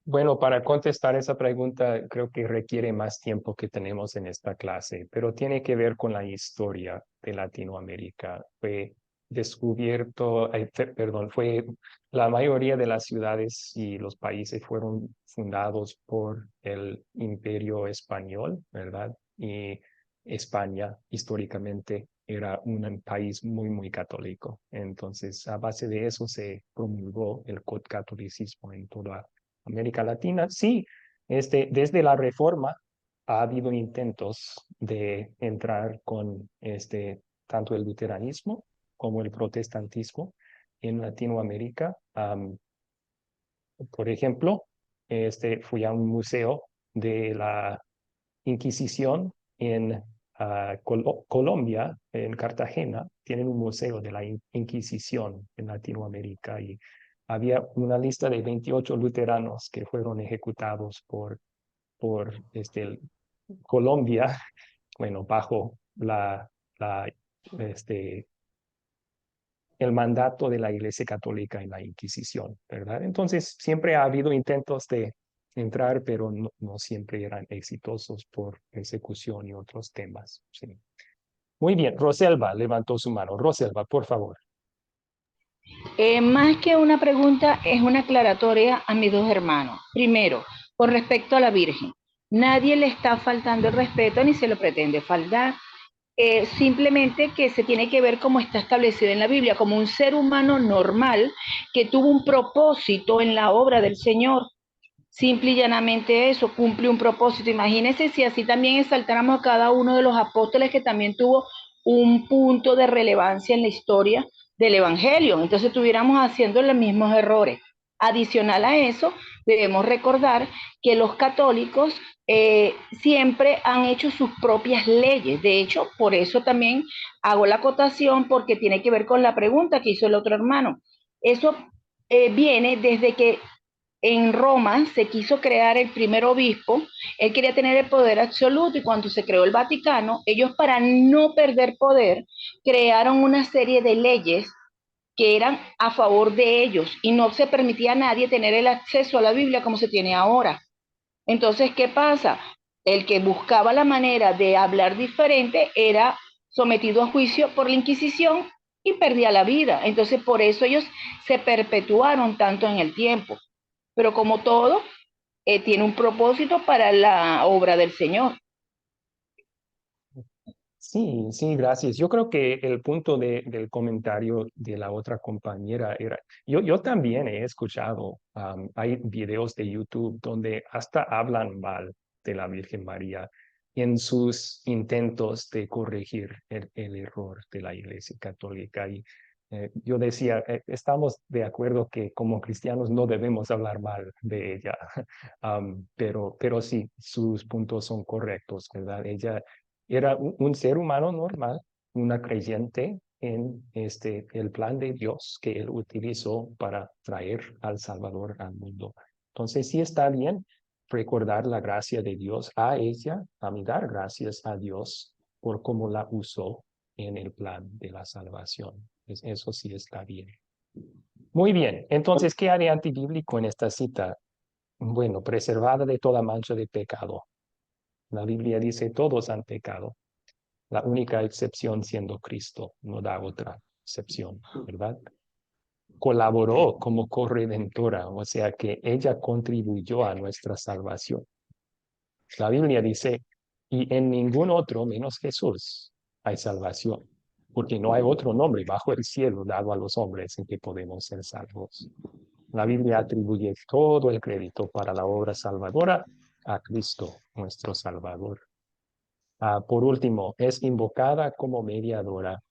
bueno, para contestar esa pregunta, creo que requiere más tiempo que tenemos en esta clase, pero tiene que ver con la historia de Latinoamérica. Fue descubierto, perdón, fue la mayoría de las ciudades y los países fueron fundados por el Imperio Español, ¿verdad? Y España históricamente era un país muy, muy católico. Entonces, a base de eso se promulgó el catolicismo en toda América Latina. Sí, desde la Reforma ha habido intentos de entrar con tanto el luteranismo como el protestantismo en Latinoamérica. Por ejemplo, fui a un museo de la Inquisición en Colombia, en Cartagena. Tienen un museo de la Inquisición en Latinoamérica y había una lista de 28 luteranos que fueron ejecutados por Colombia, bueno, bajo este, el mandato de la Iglesia Católica en la Inquisición, ¿verdad? Entonces, siempre ha habido intentos de entrar, pero no siempre eran exitosos por persecución y otros temas. Sí. Muy bien, Roselva levantó su mano. Roselva, por favor. Más que una pregunta, es una aclaratoria a mis dos hermanos. Primero, con respecto a la Virgen, nadie le está faltando el respeto ni se lo pretende faltar. Simplemente que se tiene que ver como está establecido en la Biblia, como un ser humano normal que tuvo un propósito en la obra del Señor. Simple y llanamente eso, cumple un propósito. Imagínense si así también exaltáramos a cada uno de los apóstoles que también tuvo un punto de relevancia en la historia del Evangelio. Entonces estuviéramos haciendo los mismos errores. Adicional a eso, debemos recordar que los católicos siempre han hecho sus propias leyes. De hecho, por eso también hago la acotación porque tiene que ver con la pregunta que hizo el otro hermano. Eso viene desde que en Roma se quiso crear el primer obispo. Él quería tener el poder absoluto y cuando se creó el Vaticano, ellos para no perder poder crearon una serie de leyes que eran a favor de ellos y no se permitía a nadie tener el acceso a la Biblia como se tiene ahora. Entonces, ¿qué pasa? El que buscaba la manera de hablar diferente era sometido a juicio por la Inquisición y perdía la vida. Entonces, por eso ellos se perpetuaron tanto en el tiempo. Pero como todo, tiene un propósito para la obra del Señor. Sí, sí, gracias. Yo creo que el punto del comentario de la otra compañera era, yo también he escuchado, hay videos de YouTube donde hasta hablan mal de la Virgen María en sus intentos de corregir el error de la Iglesia Católica. Y yo decía, estamos de acuerdo que como cristianos no debemos hablar mal de ella, pero sí, sus puntos son correctos, ¿verdad? Ella era un ser humano normal, una creyente en el plan de Dios que él utilizó para traer al Salvador al mundo. Entonces sí está bien recordar la gracia de Dios a ella, a mí dar gracias a Dios por cómo la usó en el plan de la salvación. Eso sí está bien. Muy bien, entonces, ¿qué haré antibíblico en esta cita? Bueno, preservada de toda mancha de pecado. La Biblia dice, todos han pecado. La única excepción siendo Cristo, no da otra excepción, ¿verdad? Colaboró como corredentora, o sea que ella contribuyó a nuestra salvación. La Biblia dice, y en ningún otro menos Jesús hay salvación, porque no hay otro nombre bajo el cielo dado a los hombres en que podemos ser salvos. La Biblia atribuye todo el crédito para la obra salvadora a Cristo, nuestro Salvador. Por último, es invocada como mediadora.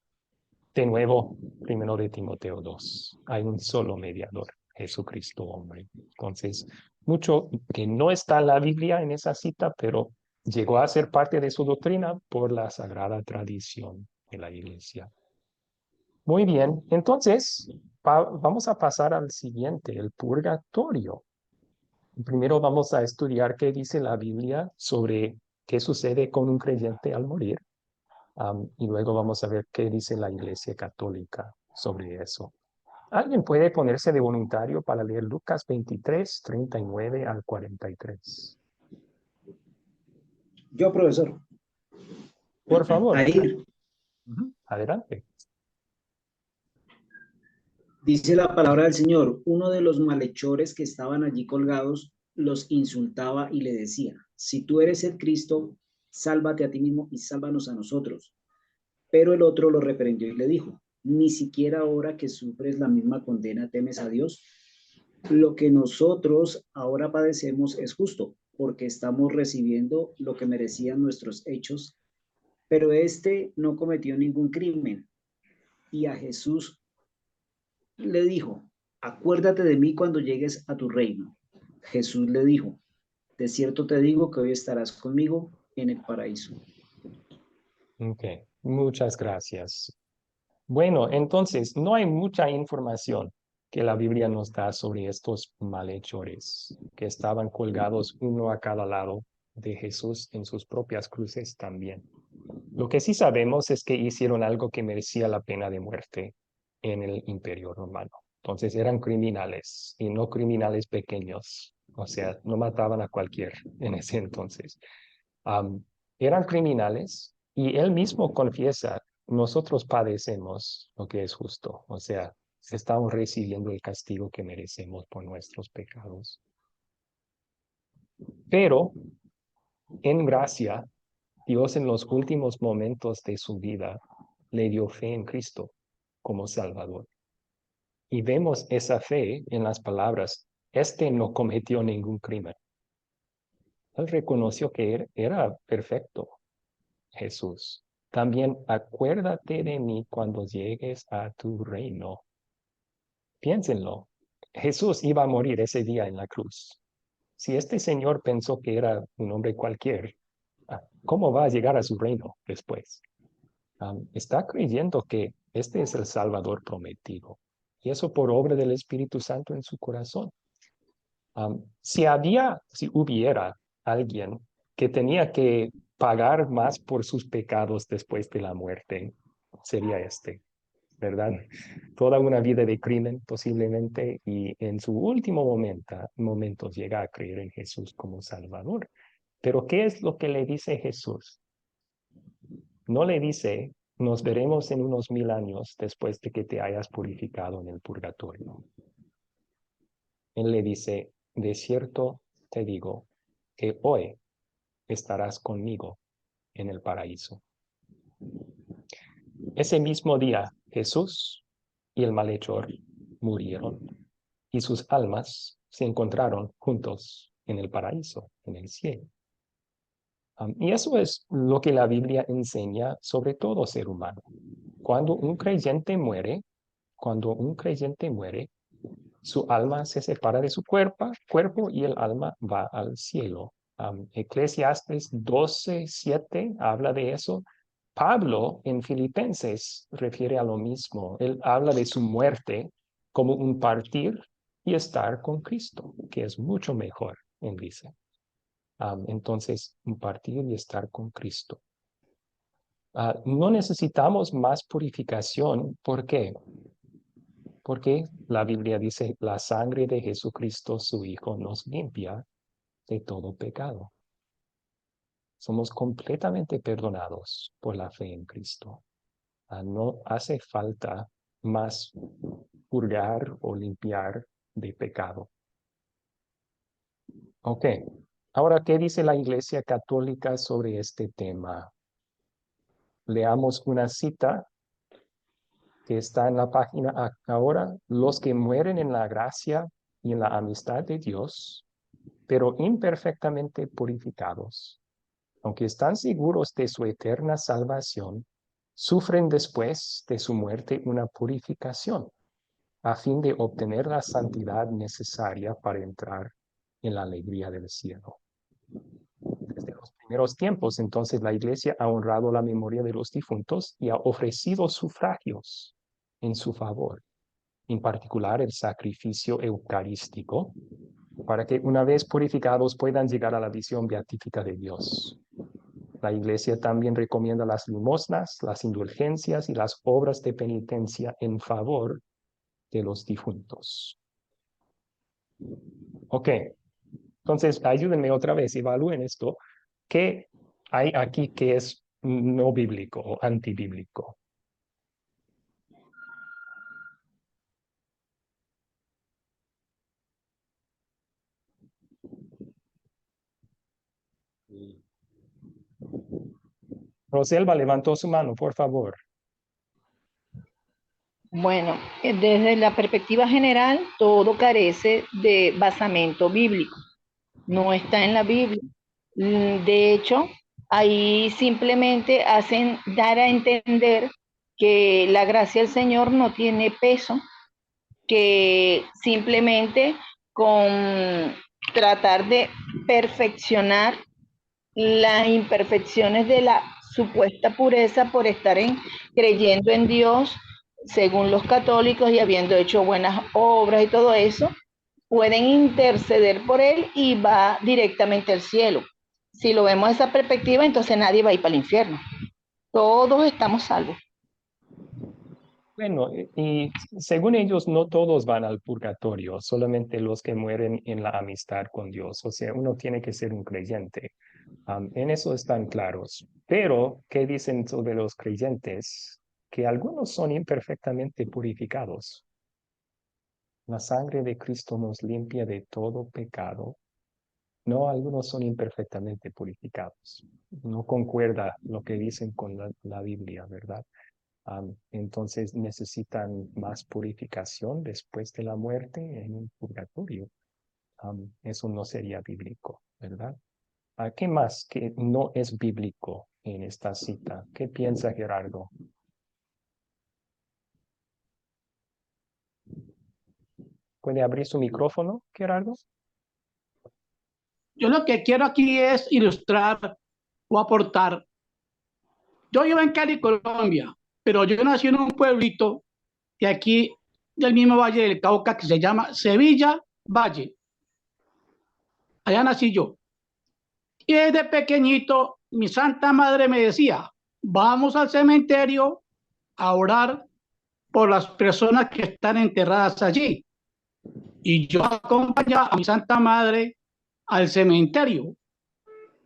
De nuevo, primero de Timoteo 2. Hay un solo mediador, Jesucristo hombre. Entonces, mucho que no está en la Biblia en esa cita, pero llegó a ser parte de su doctrina por la sagrada tradición de la iglesia. Muy bien, entonces vamos a pasar al siguiente, el purgatorio. Primero vamos a estudiar qué dice la Biblia sobre qué sucede con un creyente al morir. Y luego vamos a ver qué dice la Iglesia Católica sobre eso. ¿Alguien puede ponerse de voluntario para leer Lucas 23, 39 al 43? Yo, profesor. Por favor. Ahí Adelante. dice la palabra del Señor. Uno de los malhechores que estaban allí colgados los insultaba y le decía: si tú eres el Cristo, sálvate a ti mismo y sálvanos a nosotros. Pero el otro lo reprendió y le dijo: ni siquiera ahora que sufres la misma condena temes a Dios. Lo que nosotros ahora padecemos es justo, porque estamos recibiendo lo que merecían nuestros hechos, pero este no cometió ningún crimen. Y a Jesús le dijo: acuérdate de mí cuando llegues a tu reino. Jesús le dijo: de cierto te digo que hoy estarás conmigo en el paraíso. Ok, muchas gracias. Bueno, entonces, no hay mucha información que la Biblia nos da sobre estos malhechores que estaban colgados uno a cada lado de Jesús en sus propias cruces también. Lo que sí sabemos es que hicieron algo que merecía la pena de muerte en el Imperio Romano. Entonces eran criminales y no criminales pequeños. O sea, no mataban a cualquier en ese entonces. Eran criminales y él mismo confiesa: nosotros padecemos lo que es justo. O sea, estamos recibiendo el castigo que merecemos por nuestros pecados. Pero en gracia, Dios en los últimos momentos de su vida le dio fe en Cristo como Salvador. Y vemos esa fe en las palabras: este no cometió ningún crimen. Él reconoció que era perfecto, Jesús. También acuérdate de mí cuando llegues a tu reino. Piénsenlo. Jesús iba a morir ese día en la cruz. Si este señor pensó que era un hombre cualquier, ¿cómo va a llegar a su reino después? Está creyendo que este es el Salvador prometido. Y eso por obra del Espíritu Santo en su corazón. Si hubiera alguien que tenía que pagar más por sus pecados después de la muerte, sería este, ¿verdad? Toda una vida de crimen posiblemente, y en su último momento llega a creer en Jesús como Salvador. Pero ¿qué es lo que le dice Jesús? No le dice: nos veremos en unos 1000 años después de que te hayas purificado en el purgatorio. Él le dice: de cierto te digo que hoy estarás conmigo en el paraíso. Ese mismo día, Jesús y el malhechor murieron y sus almas se encontraron juntos en el paraíso, en el cielo. Y eso es lo que la Biblia enseña sobre todo ser humano. Cuando un creyente muere, su alma se separa de su cuerpo y el alma va al cielo. Eclesiastes 12:7 habla de eso. Pablo en Filipenses refiere a lo mismo. Él habla de su muerte como un partir y estar con Cristo, que es mucho mejor, él dice. Entonces, un partir y estar con Cristo. No necesitamos más purificación. ¿Por qué? Porque la Biblia dice: la sangre de Jesucristo, su Hijo, nos limpia de todo pecado. Somos completamente perdonados por la fe en Cristo. No hace falta más purgar o limpiar de pecado. Ok. Ahora, ¿qué dice la Iglesia Católica sobre este tema? Leamos una cita que está en la página ahora. Los que mueren en la gracia y en la amistad de Dios, pero imperfectamente purificados, aunque están seguros de su eterna salvación, sufren después de su muerte una purificación, a fin de obtener la santidad necesaria para entrar en la alegría del cielo. Desde los primeros tiempos, entonces, la Iglesia ha honrado la memoria de los difuntos y ha ofrecido sufragios en su favor, en particular el sacrificio eucarístico, para que una vez purificados puedan llegar a la visión beatífica de Dios. La Iglesia también recomienda las limosnas, las indulgencias y las obras de penitencia en favor de los difuntos. Ok, entonces ayúdenme otra vez, evalúen esto. ¿Qué hay aquí que es no bíblico o antibíblico? Roselva levantó su mano, por favor. Bueno, desde la perspectiva general, todo carece de basamento bíblico. No está en la Biblia. De hecho, ahí simplemente hacen dar a entender que la gracia del Señor no tiene peso, que simplemente con tratar de perfeccionar las imperfecciones de la supuesta pureza por estar creyendo en Dios, según los católicos, y habiendo hecho buenas obras y todo eso, pueden interceder por él y va directamente al cielo. Si lo vemos de esa perspectiva, entonces nadie va a ir para el infierno. Todos estamos salvos. Bueno, y según ellos, no todos van al purgatorio, solamente los que mueren en la amistad con Dios. O sea, uno tiene que ser un creyente. En eso están claros. Pero, ¿qué dicen sobre los creyentes? Que algunos son imperfectamente purificados. La sangre de Cristo nos limpia de todo pecado. No, algunos son imperfectamente purificados. No concuerda lo que dicen con la Biblia, ¿verdad? Entonces necesitan más purificación después de la muerte en un purgatorio. Eso no sería bíblico, ¿verdad? ¿Qué más que no es bíblico en esta cita? ¿Qué piensa Gerardo? ¿Puede abrir su micrófono, Gerardo? Yo lo que quiero aquí es ilustrar o aportar. Yo vivo en Cali, Colombia, pero yo nací en un pueblito de aquí, del mismo Valle del Cauca, que se llama Sevilla Valle. Allá nací yo. Y desde pequeñito, mi santa madre me decía, vamos al cementerio a orar por las personas que están enterradas allí. Y yo acompañaba a mi santa madre al cementerio.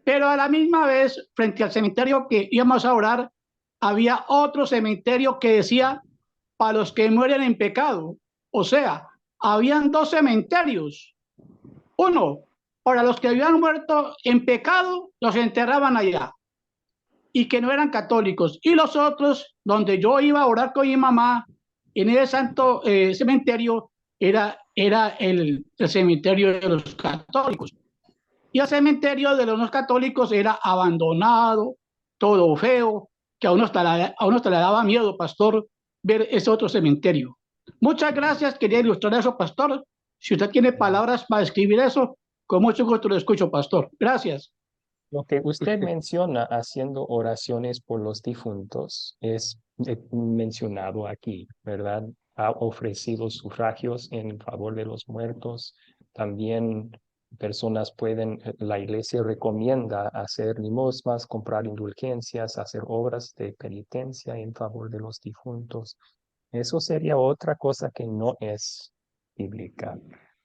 Pero a la misma vez, frente al cementerio que íbamos a orar, había otro cementerio que decía para los que mueren en pecado. O sea, habían dos cementerios. Uno, para los que habían muerto en pecado, los enterraban allá y que no eran católicos. Y los otros, donde yo iba a orar con mi mamá, en ese santo cementerio, era el cementerio de los católicos. Y el cementerio de los no católicos era abandonado, todo feo, que a uno hasta le daba miedo, pastor, ver ese otro cementerio. Muchas gracias, quería ilustrar eso, pastor. Si usted tiene palabras para escribir eso, con mucho gusto lo escucho, pastor. Gracias. Lo que usted menciona haciendo oraciones por los difuntos es mencionado aquí, ¿verdad? Ha ofrecido sufragios en favor de los muertos. También personas pueden, la iglesia recomienda hacer limosnas, comprar indulgencias, hacer obras de penitencia en favor de los difuntos. Eso sería otra cosa que no es bíblica.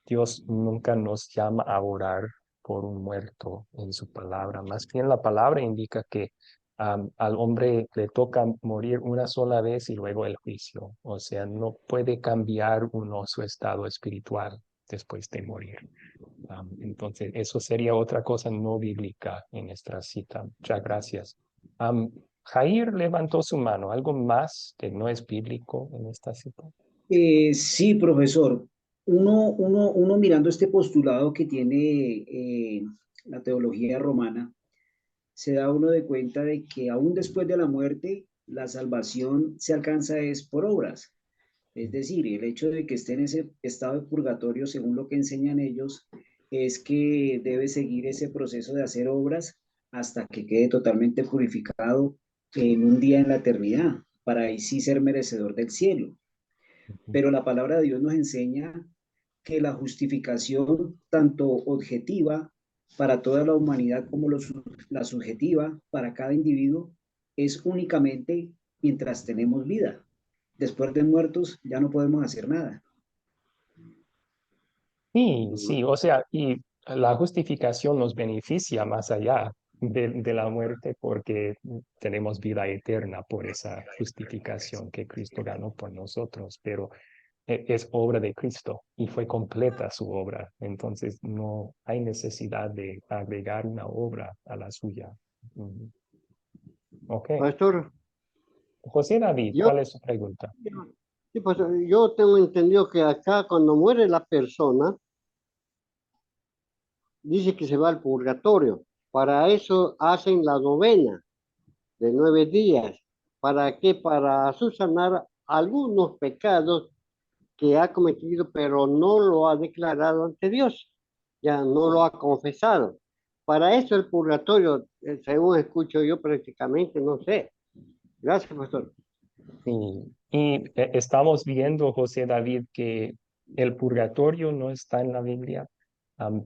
Dios nunca nos llama a orar por un muerto en su palabra. Más bien la palabra indica que al hombre le toca morir una sola vez y luego el juicio. O sea, no puede cambiar uno su estado espiritual después de morir. Entonces, eso sería otra cosa no bíblica en esta cita. Muchas gracias. Jair levantó su mano. ¿Algo más que no es bíblico en esta cita? Sí, profesor. Uno mirando este postulado que tiene la teología romana, se da uno de cuenta de que aún después de la muerte, la salvación se alcanza es por obras. Es decir, el hecho de que esté en ese estado de purgatorio, según lo que enseñan ellos, es que debe seguir ese proceso de hacer obras hasta que quede totalmente purificado en un día en la eternidad, para ahí sí ser merecedor del cielo. Pero la palabra de Dios nos enseña que la justificación, tanto objetiva para toda la humanidad como la subjetiva para cada individuo, es únicamente mientras tenemos vida. Después de muertos ya no podemos hacer nada. Sí, sí, o sea, y la justificación nos beneficia más allá de la muerte porque tenemos vida eterna por esa justificación que Cristo ganó por nosotros, pero es obra de Cristo y fue completa su obra, entonces no hay necesidad de agregar una obra a la suya. Ok. Pastor, José David, yo, ¿cuál es su pregunta? sí, pastor, yo tengo entendido que acá cuando muere la persona, dice que se va al purgatorio. Para eso hacen la novena de 9 días. ¿Para qué? Para subsanar algunos pecados que ha cometido, pero no lo ha declarado ante Dios. Ya no lo ha confesado. Para eso el purgatorio, según escucho yo prácticamente, no sé. Gracias, pastor. Sí. Y estamos viendo, José David, que el purgatorio no está en la Biblia.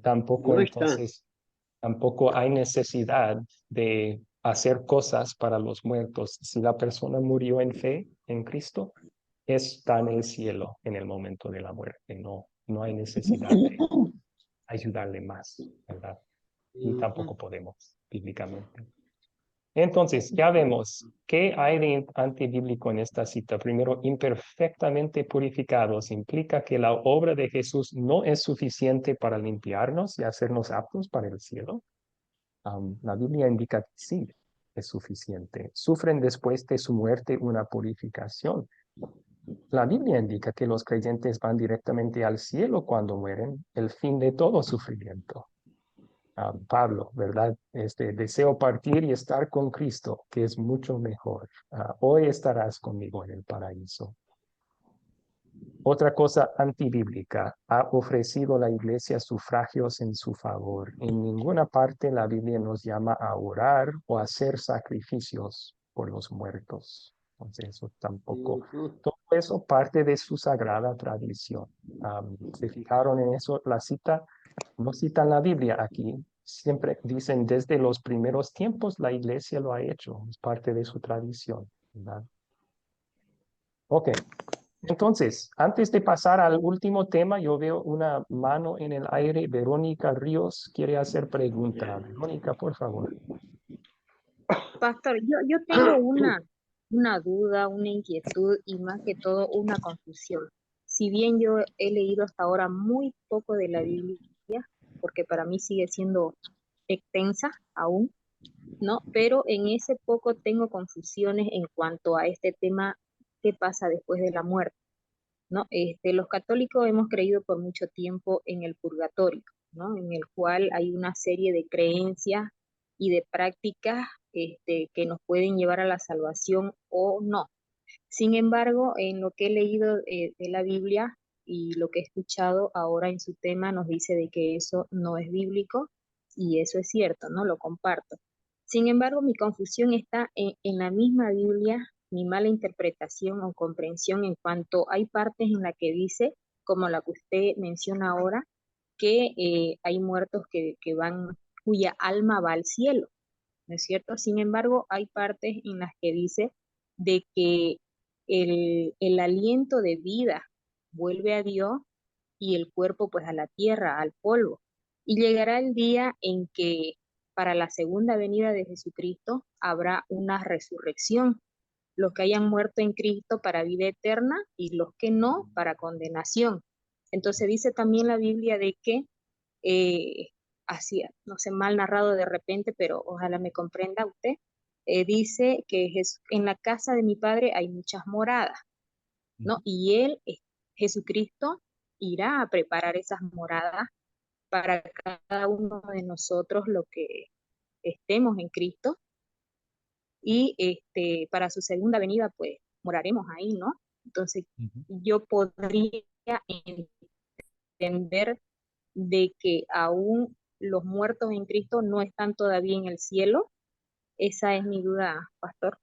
Tampoco No está. entonces, tampoco hay necesidad de hacer cosas para los muertos. Si la persona murió en fe en Cristo, está en el cielo en el momento de la muerte. No, no hay necesidad de ayudarle más, ¿verdad? Y tampoco podemos bíblicamente. Entonces, ya vemos qué hay de antibíblico en esta cita. Primero, imperfectamente purificados implica que la obra de Jesús no es suficiente para limpiarnos y hacernos aptos para el cielo. La Biblia indica que sí, es suficiente. Sufren después de su muerte una purificación. La Biblia indica que los creyentes van directamente al cielo cuando mueren, el fin de todo sufrimiento. Pablo, ¿verdad? Deseo partir y estar con Cristo, que es mucho mejor. Hoy estarás conmigo en el paraíso. Otra cosa antibíblica, ha ofrecido la iglesia sufragios en su favor. En ninguna parte la Biblia nos llama a orar o a hacer sacrificios por los muertos. Entonces, eso tampoco. Todo eso parte de su sagrada tradición. ¿Se fijaron en eso? La cita, no citan la Biblia aquí. Siempre dicen desde los primeros tiempos la iglesia lo ha hecho. Es parte de su tradición, ¿verdad? Ok. Entonces, antes de pasar al último tema, yo veo una mano en el aire. Verónica Ríos quiere hacer pregunta. Verónica, por favor. Pastor, yo tengo una duda, una inquietud y más que todo una confusión. Si bien yo he leído hasta ahora muy poco de la Biblia, porque para mí sigue siendo extensa aún, ¿no? Pero en ese poco tengo confusiones en cuanto a este tema, ¿qué pasa después de la muerte? ¿No? Los católicos hemos creído por mucho tiempo en el purgatorio, ¿no? En el cual hay una serie de creencias y de prácticas que nos pueden llevar a la salvación o no. Sin embargo, en lo que he leído de la Biblia y lo que he escuchado ahora en su tema, nos dice de que eso no es bíblico y eso es cierto, ¿no? Lo comparto. Sin embargo, mi confusión está en la misma Biblia, mi mala interpretación o comprensión en cuanto hay partes en las que dice, como la que usted menciona ahora, que hay muertos que van, cuya alma va al cielo, ¿no es cierto? Sin embargo, hay partes en las que dice de que el aliento de vida vuelve a Dios y el cuerpo pues a la tierra, al polvo. Y llegará el día en que para la segunda venida de Jesucristo habrá una resurrección. Los que hayan muerto en Cristo para vida eterna y los que no para condenación. Entonces dice también la Biblia de que así, no sé, mal narrado de repente, pero ojalá me comprenda usted, dice que en la casa de mi padre hay muchas moradas, ¿no? Y él, Jesucristo, irá a preparar esas moradas para cada uno de nosotros, estemos en Cristo y para su segunda venida, pues moraremos ahí, ¿no? Entonces, yo podría entender de que aún los muertos en Cristo no están todavía en el cielo. Esa es mi duda, pastor.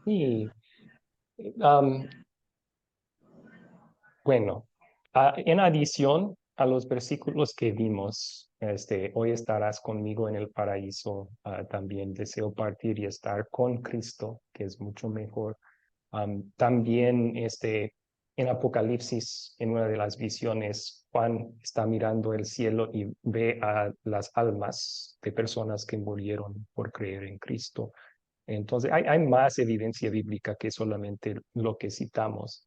Sí. Bueno, en adición a los versículos que vimos, hoy estarás conmigo en el paraíso, también deseo partir y estar con Cristo, que es mucho mejor. También en Apocalipsis, en una de las visiones, Juan está mirando el cielo y ve a las almas de personas que murieron por creer en Cristo. Entonces, hay más evidencia bíblica que solamente lo que citamos,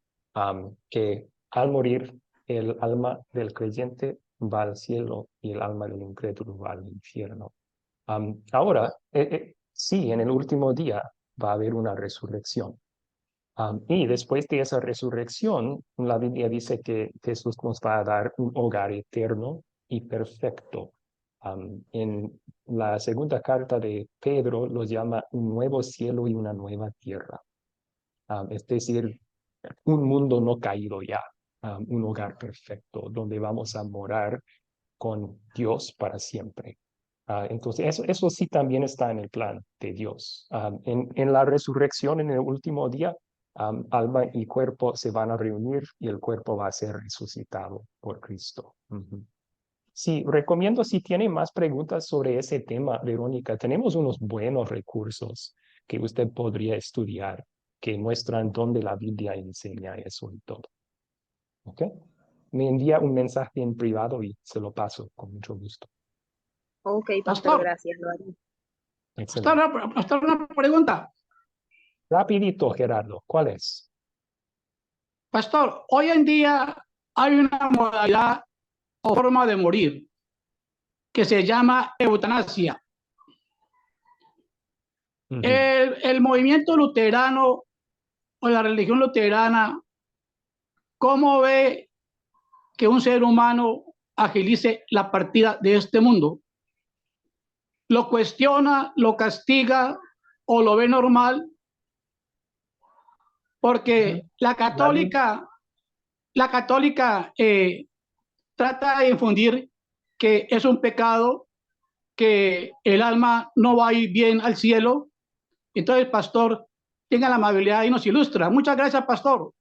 que al morir el alma del creyente va al cielo y el alma del incrédulo va al infierno. Ahora, sí, en el último día va a haber una resurrección. Y después de esa resurrección, la Biblia dice que Jesús nos va a dar un hogar eterno y perfecto. En la segunda carta de Pedro los llama un nuevo cielo y una nueva tierra. Es decir, un mundo no caído ya, un hogar perfecto donde vamos a morar con Dios para siempre. Entonces, eso sí también está en el plan de Dios. En la resurrección, en el último día, alma y cuerpo se van a reunir y el cuerpo va a ser resucitado por Cristo. Sí, recomiendo si tiene más preguntas sobre ese tema, Verónica, tenemos unos buenos recursos que usted podría estudiar que muestran dónde la Biblia enseña eso y todo. ¿Ok? Me envía un mensaje en privado y se lo paso con mucho gusto. Ok, pastor, gracias, lo haré. Pastor, una pregunta. Rapidito, Gerardo, ¿cuál es? Pastor, hoy en día hay una modalidad o forma de morir que se llama eutanasia. El movimiento luterano o la religión luterana, ¿cómo ve que un ser humano agilice la partida de este mundo? ¿Lo cuestiona, lo castiga o lo ve normal? Porque la católica trata de infundir que es un pecado, que el alma no va a ir bien al cielo. Entonces, pastor, tenga la amabilidad y nos ilustra. Muchas gracias, pastor.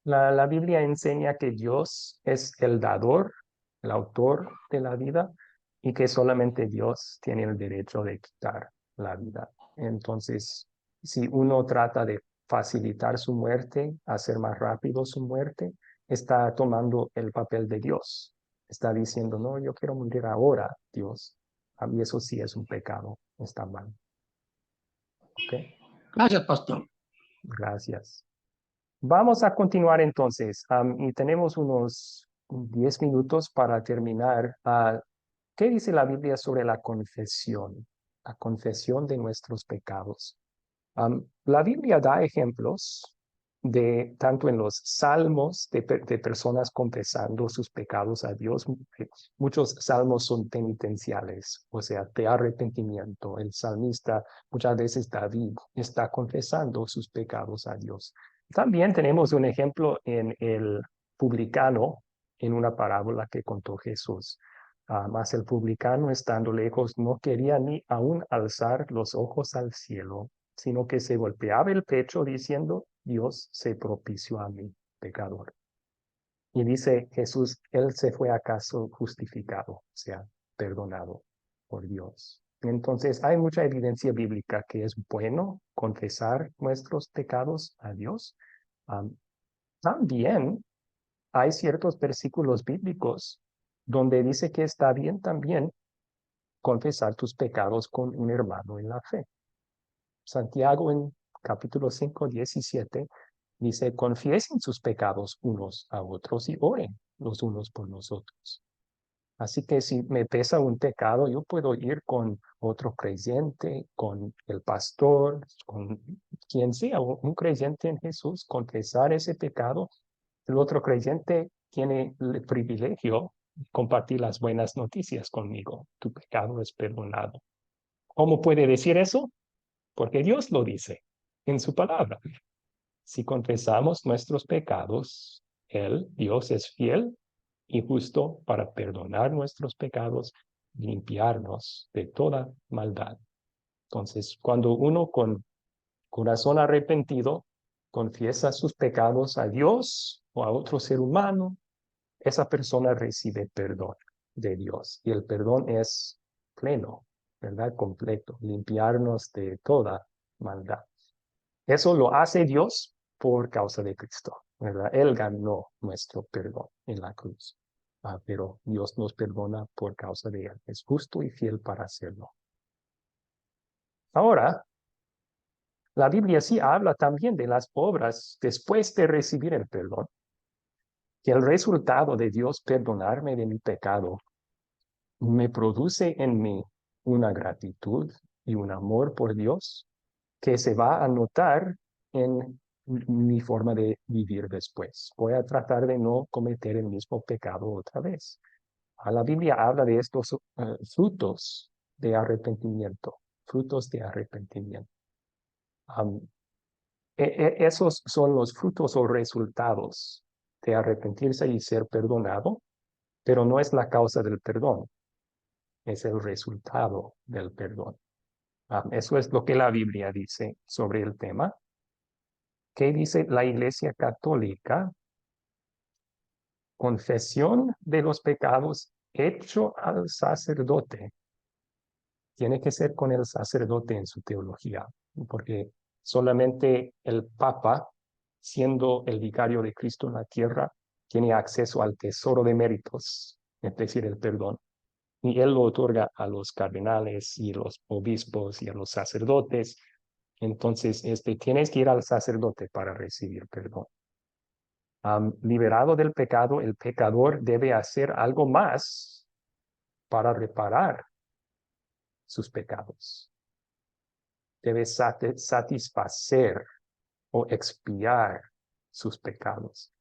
La Biblia enseña que Dios es el dador, el autor de la vida, y que solamente Dios tiene el derecho de quitar la vida. Entonces, si uno trata de facilitar su muerte, hacer más rápido su muerte, está tomando el papel de Dios. Está diciendo, no, yo quiero morir ahora, Dios. Y eso sí es un pecado, está mal. ¿Ok? Gracias, pastor. Gracias. Vamos a continuar entonces, y tenemos unos 10 minutos para terminar. ¿Qué dice la Biblia sobre la confesión? La confesión de nuestros pecados. La Biblia da ejemplos de tanto en los salmos de personas confesando sus pecados a Dios. Muchos salmos son penitenciales, o sea, de arrepentimiento. El salmista, muchas veces David, está confesando sus pecados a Dios. También tenemos un ejemplo en el publicano, en una parábola que contó Jesús. Mas el publicano, estando lejos, no quería ni aún alzar los ojos al cielo, sino que se golpeaba el pecho diciendo, Dios se propició a mí, pecador. Y dice Jesús, él se fue acaso justificado, o sea, perdonado por Dios. Entonces hay mucha evidencia bíblica que es bueno confesar nuestros pecados a Dios. También hay ciertos versículos bíblicos donde dice que está bien también confesar tus pecados con un hermano en la fe. Santiago en capítulo 5, 17 dice, confiesen sus pecados unos a otros y oren los unos por nosotros. Así que si me pesa un pecado, yo puedo ir con otro creyente, con el pastor, con quien sea, un creyente en Jesús, confesar ese pecado. El otro creyente tiene el privilegio de compartir las buenas noticias conmigo. Tu pecado es perdonado. ¿Cómo puede decir eso? Porque Dios lo dice en su palabra. Si confesamos nuestros pecados, Él, Dios, es fiel y justo para perdonar nuestros pecados, limpiarnos de toda maldad. Entonces, cuando uno con corazón arrepentido confiesa sus pecados a Dios o a otro ser humano, esa persona recibe perdón de Dios. Y el perdón es pleno, ¿verdad? Completo, limpiarnos de toda maldad. Eso lo hace Dios por causa de Cristo, ¿verdad? Él ganó nuestro perdón en la cruz. Pero Dios nos perdona por causa de Él. Es justo y fiel para hacerlo. Ahora, la Biblia sí habla también de las obras después de recibir el perdón. Que el resultado de Dios perdonarme de mi pecado me produce en mí una gratitud y un amor por Dios que se va a notar en mi forma de vivir después. Voy a tratar de no cometer el mismo pecado otra vez. La Biblia habla de estos frutos de arrepentimiento, frutos de arrepentimiento. Esos son los frutos o resultados de arrepentirse y ser perdonado, pero no es la causa del perdón, es el resultado del perdón. Eso es lo que la Biblia dice sobre el tema. ¿Qué dice la Iglesia Católica? Confesión de los pecados hecho al sacerdote. Tiene que ser con el sacerdote en su teología, porque solamente el Papa, siendo el vicario de Cristo en la tierra, tiene acceso al tesoro de méritos, es decir, el perdón. Y él lo otorga a los cardenales y los obispos y a los sacerdotes. Entonces, tienes que ir al sacerdote para recibir perdón. Liberado del pecado, el pecador debe hacer algo más para reparar sus pecados. Debe satisfacer o expiar sus pecados.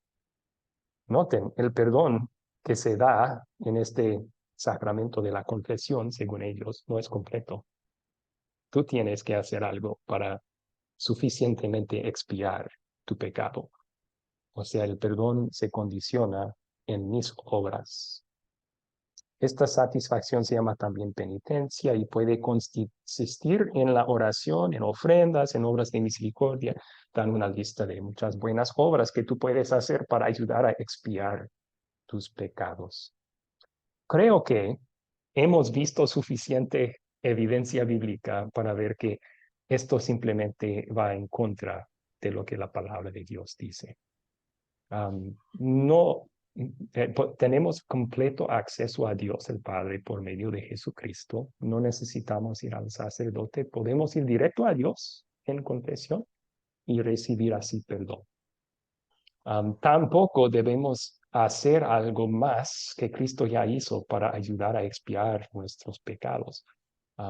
Noten, el perdón que se da en este sacramento de la confesión, según ellos, no es completo. Tú tienes que hacer algo para suficientemente expiar tu pecado. O sea, el perdón se condiciona en mis obras. Esta satisfacción se llama también penitencia y puede consistir en la oración, en ofrendas, en obras de misericordia. Dan una lista de muchas buenas obras que tú puedes hacer para ayudar a expiar tus pecados. Creo que hemos visto suficiente evidencia bíblica para ver que esto simplemente va en contra de lo que la palabra de Dios dice. Tenemos completo acceso a Dios el Padre por medio de Jesucristo. No necesitamos ir al sacerdote. Podemos ir directo a Dios en confesión y recibir así perdón. Tampoco debemos hacer algo más que Cristo ya hizo para ayudar a expiar nuestros pecados.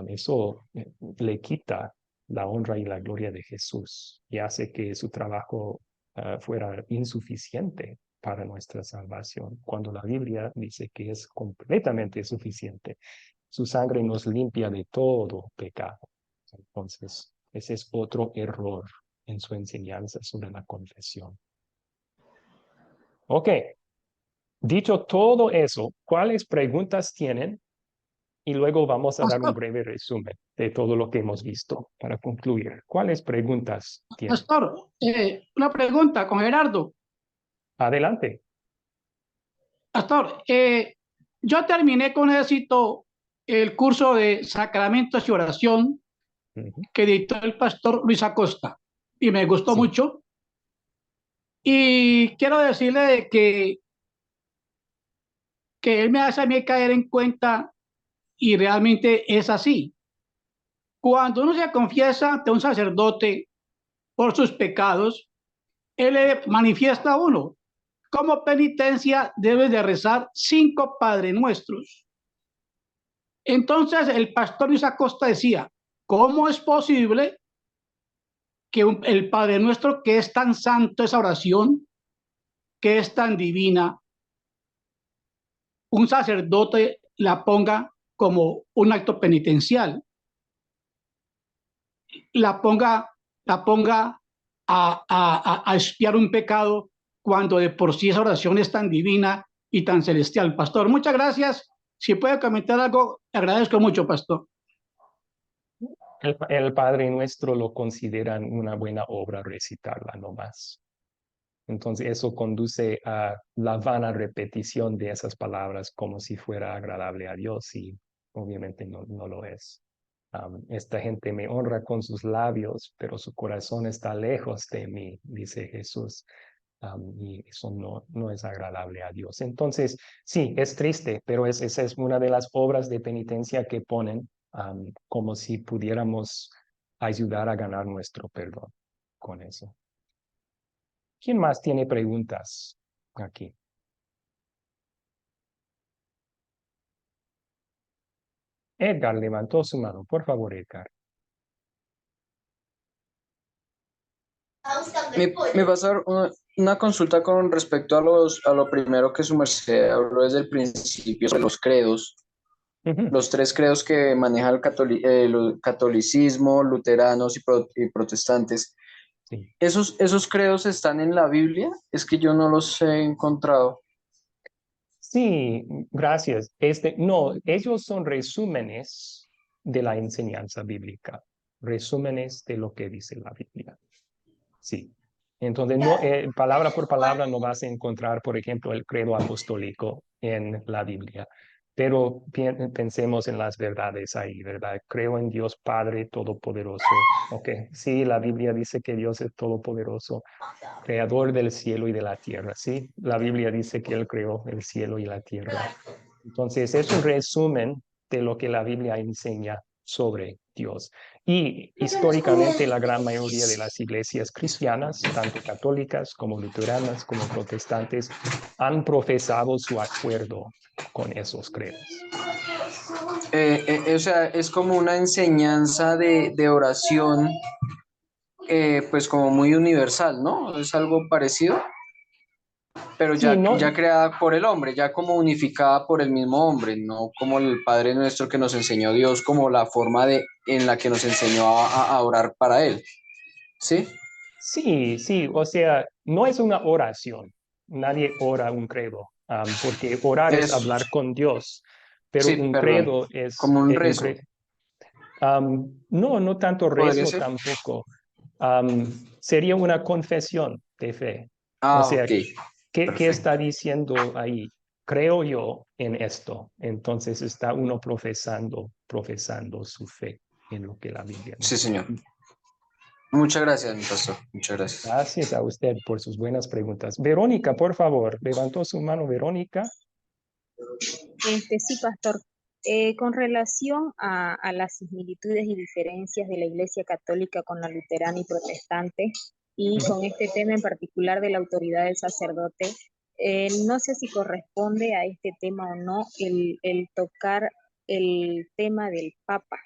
Eso le quita la honra y la gloria de Jesús y hace que su trabajo fuera insuficiente para nuestra salvación, cuando la Biblia dice que es completamente suficiente. Su sangre nos limpia de todo pecado. Entonces, ese es otro error en su enseñanza sobre la confesión. Ok, dicho todo eso, ¿cuáles preguntas tienen? Y luego vamos a dar un breve resumen de todo lo que hemos visto para concluir. ¿Cuáles preguntas tienen? Pastor, una pregunta con Gerardo. Adelante. Pastor, yo terminé con éxito el curso de Sacramentos y Oración que dictó el pastor Luis Acosta y me gustó mucho. Y quiero decirle que él me hace a mí caer en cuenta y realmente es así. Cuando uno se confiesa ante un sacerdote por sus pecados, él le manifiesta a uno: como penitencia debes de rezar 5 Padre Nuestros. Entonces el pastor Luis Acosta decía: ¿cómo es posible que el Padre Nuestro, que es tan santo esa oración, que es tan divina, un sacerdote la ponga como un acto penitencial? la ponga a expiar un pecado cuando de por sí esa oración es tan divina y tan celestial. Pastor, muchas gracias. Si puede comentar algo, agradezco mucho, pastor. El Padre Nuestro lo consideran una buena obra recitarla nomás. Entonces eso conduce a la vana repetición de esas palabras como si fuera agradable a Dios y obviamente no lo es. Esta gente me honra con sus labios, pero su corazón está lejos de mí, dice Jesús. Y eso no es agradable a Dios. Entonces, sí, es triste, pero esa es una de las obras de penitencia que ponen como si pudiéramos ayudar a ganar nuestro perdón con eso. ¿Quién más tiene preguntas aquí? Edgar levantó su mano. Por favor, Edgar. Me va a hacer una consulta con respecto a lo primero que su merced habló desde el principio, sobre los credos, los tres credos que maneja el catolicismo, luteranos y protestantes. Sí. ¿Esos credos están en la Biblia? Es que yo no los he encontrado. Sí, gracias. No, ellos son resúmenes de la enseñanza bíblica, resúmenes de lo que dice la Biblia. Sí. Entonces, palabra por palabra no vas a encontrar, por ejemplo, el credo apostólico en la Biblia, pero pensemos en las verdades ahí, ¿verdad? Creo en Dios Padre Todopoderoso. Ok, sí, la Biblia dice que Dios es todopoderoso, creador del cielo y de la tierra, ¿sí? La Biblia dice que Él creó el cielo y la tierra. Entonces, es un resumen de lo que la Biblia enseña sobre Dios. Y históricamente la gran mayoría de las iglesias cristianas, tanto católicas como luteranas como protestantes, han profesado su acuerdo con esos credos. O sea, es como una enseñanza de oración, pues como muy universal, ¿no? Es algo parecido, pero Sí, ya creada por el hombre, ya como unificada por el mismo hombre, no como el Padre Nuestro que nos enseñó Dios, como la forma en la que nos enseñó a orar para Él, ¿sí? Sí, o sea, no es una oración. Nadie ora un credo, porque orar es Eso, hablar con Dios, pero sí, un perdón, credo es como un rezo, no tanto ¿podría rezo ser? tampoco. Sería una confesión de fe. O Ah, sea, ok, ¿qué está perfecto. diciendo ahí? Creo yo en esto. Entonces está uno profesando su fe en lo que la Biblia Sí, dice. señor. Muchas gracias, mi pastor, muchas gracias. Gracias a usted por sus buenas preguntas. Verónica, por favor, levantó su mano, Verónica. Sí, pastor. Con relación a las similitudes y diferencias de la Iglesia Católica con la luterana y protestante, y con este tema en particular de la autoridad del sacerdote, no sé si corresponde a este tema o no el tocar el tema del Papa,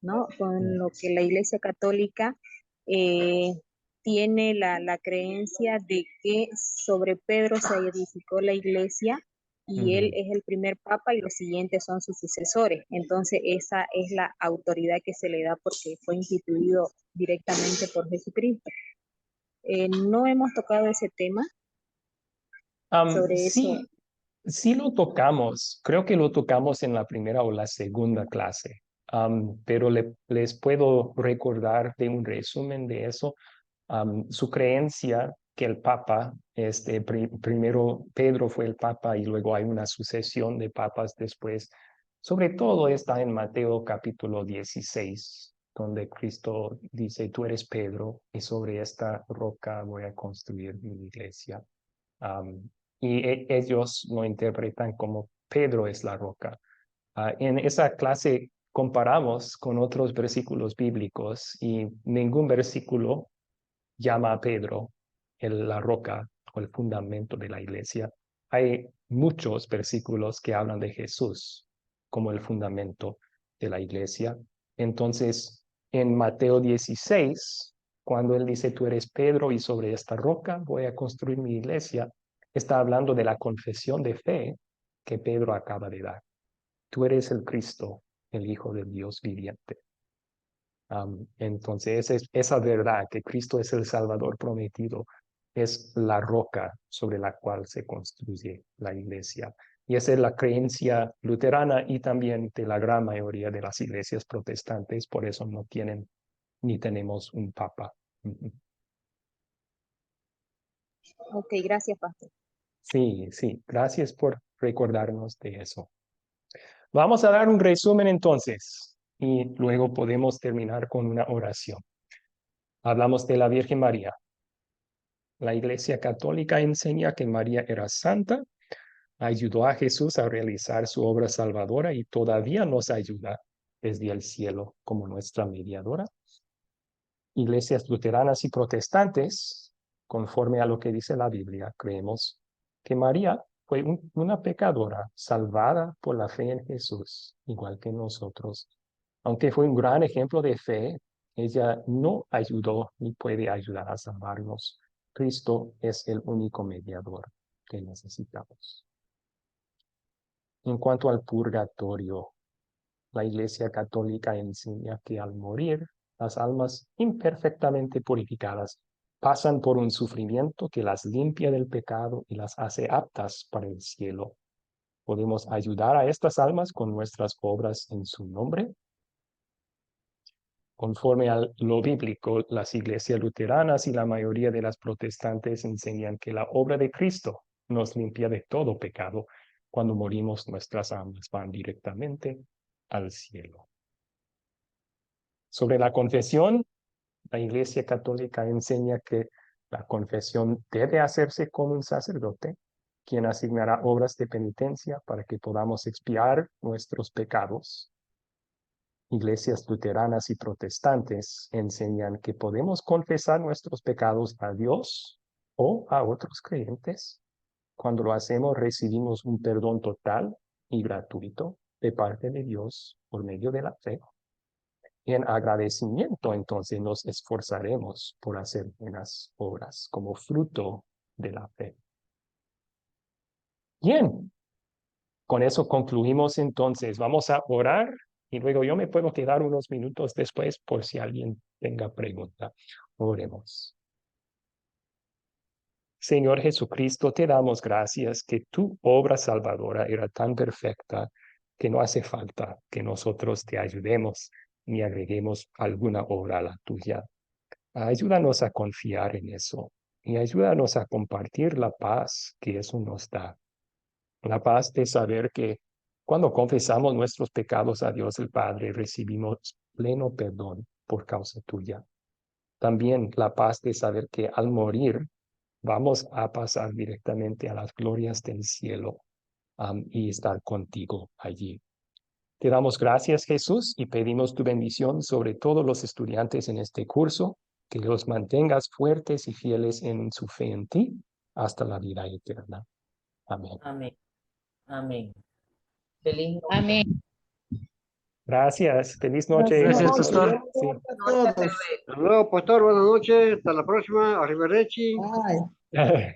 ¿no? Con lo que la Iglesia Católica eh, tiene la creencia de que sobre Pedro se edificó la Iglesia y él es el primer papa y los siguientes son sus sucesores. Entonces esa es la autoridad que se le da porque fue instituido directamente por Jesucristo. No hemos tocado ese tema sobre eso. Sí lo tocamos. Creo que lo tocamos en la primera o la segunda clase. Pero les puedo recordar de un resumen de eso. Su creencia que el Papa, primero Pedro fue el Papa y luego hay una sucesión de papas después. Sobre todo está en Mateo capítulo 16, donde Cristo dice, tú eres Pedro y sobre esta roca voy a construir mi iglesia. Y ellos lo interpretan como Pedro es la roca. En esa clase comparamos con otros versículos bíblicos y ningún versículo llama a Pedro la roca o el fundamento de la iglesia. Hay muchos versículos que hablan de Jesús como el fundamento de la iglesia. Entonces, en Mateo 16, cuando él dice, tú eres Pedro y sobre esta roca voy a construir mi iglesia, está hablando de la confesión de fe que Pedro acaba de dar. Tú eres el Cristo, el Hijo del Dios viviente. Entonces, esa verdad que Cristo es el Salvador prometido es la roca sobre la cual se construye la iglesia. Y esa es la creencia luterana y también de la gran mayoría de las iglesias protestantes. Por eso no tienen ni tenemos un papa. Ok, gracias, pastor. Sí, sí. Gracias por recordarnos de eso. Vamos a dar un resumen entonces y luego podemos terminar con una oración. Hablamos de la Virgen María. La Iglesia Católica enseña que María era santa, ayudó a Jesús a realizar su obra salvadora y todavía nos ayuda desde el cielo como nuestra mediadora. Iglesias luteranas y protestantes, conforme a lo que dice la Biblia, creemos que María fue una pecadora salvada por la fe en Jesús, igual que nosotros. Aunque fue un gran ejemplo de fe, ella no ayudó ni puede ayudar a salvarnos. Cristo es el único mediador que necesitamos. En cuanto al purgatorio, la Iglesia Católica enseña que al morir, las almas imperfectamente purificadas pasan por un sufrimiento que las limpia del pecado y las hace aptas para el cielo. ¿Podemos ayudar a estas almas con nuestras obras en su nombre? Conforme a lo bíblico, las iglesias luteranas y la mayoría de las protestantes enseñan que la obra de Cristo nos limpia de todo pecado. Cuando morimos, nuestras almas van directamente al cielo. Sobre la confesión, la Iglesia Católica enseña que la confesión debe hacerse con un sacerdote, quien asignará obras de penitencia para que podamos expiar nuestros pecados. Iglesias luteranas y protestantes enseñan que podemos confesar nuestros pecados a Dios o a otros creyentes. Cuando lo hacemos, recibimos un perdón total y gratuito de parte de Dios por medio de la fe. En agradecimiento, entonces, nos esforzaremos por hacer buenas obras como fruto de la fe. Bien, con eso concluimos entonces. Vamos a orar y luego yo me puedo quedar unos minutos después por si alguien tenga pregunta. Oremos. Señor Jesucristo, te damos gracias que tu obra salvadora era tan perfecta que no hace falta que nosotros te ayudemos ni agreguemos alguna obra a la tuya. Ayúdanos a confiar en eso y ayúdanos a compartir la paz que eso nos da. La paz de saber que cuando confesamos nuestros pecados a Dios el Padre, recibimos pleno perdón por causa tuya. También la paz de saber que al morir vamos a pasar directamente a las glorias del cielo y estar contigo allí. Te damos gracias, Jesús, y pedimos tu bendición sobre todos los estudiantes en este curso, que los mantengas fuertes y fieles en su fe en ti hasta la vida eterna. Amén. Amén. Amén. Feliz noche. Amén. Gracias. Feliz noche. Gracias, pastor. Sí. Todos. Hasta luego, pastor. Buenas noches. Hasta la próxima. Arrivederci. Ay.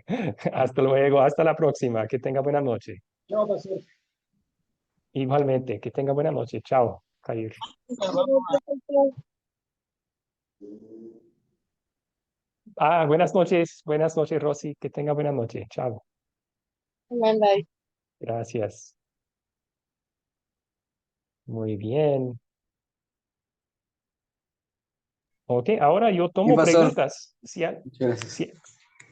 Hasta luego. Hasta la próxima. Que tenga buena noche. Chao, pastor. Igualmente. Que tenga buena noche. Chao, Jair. Buenas noches. Buenas noches, Rosy. Que tenga buena noche. Chao. Gracias. Muy bien. Ok, ahora yo tomo pastor. preguntas. Muchas gracias.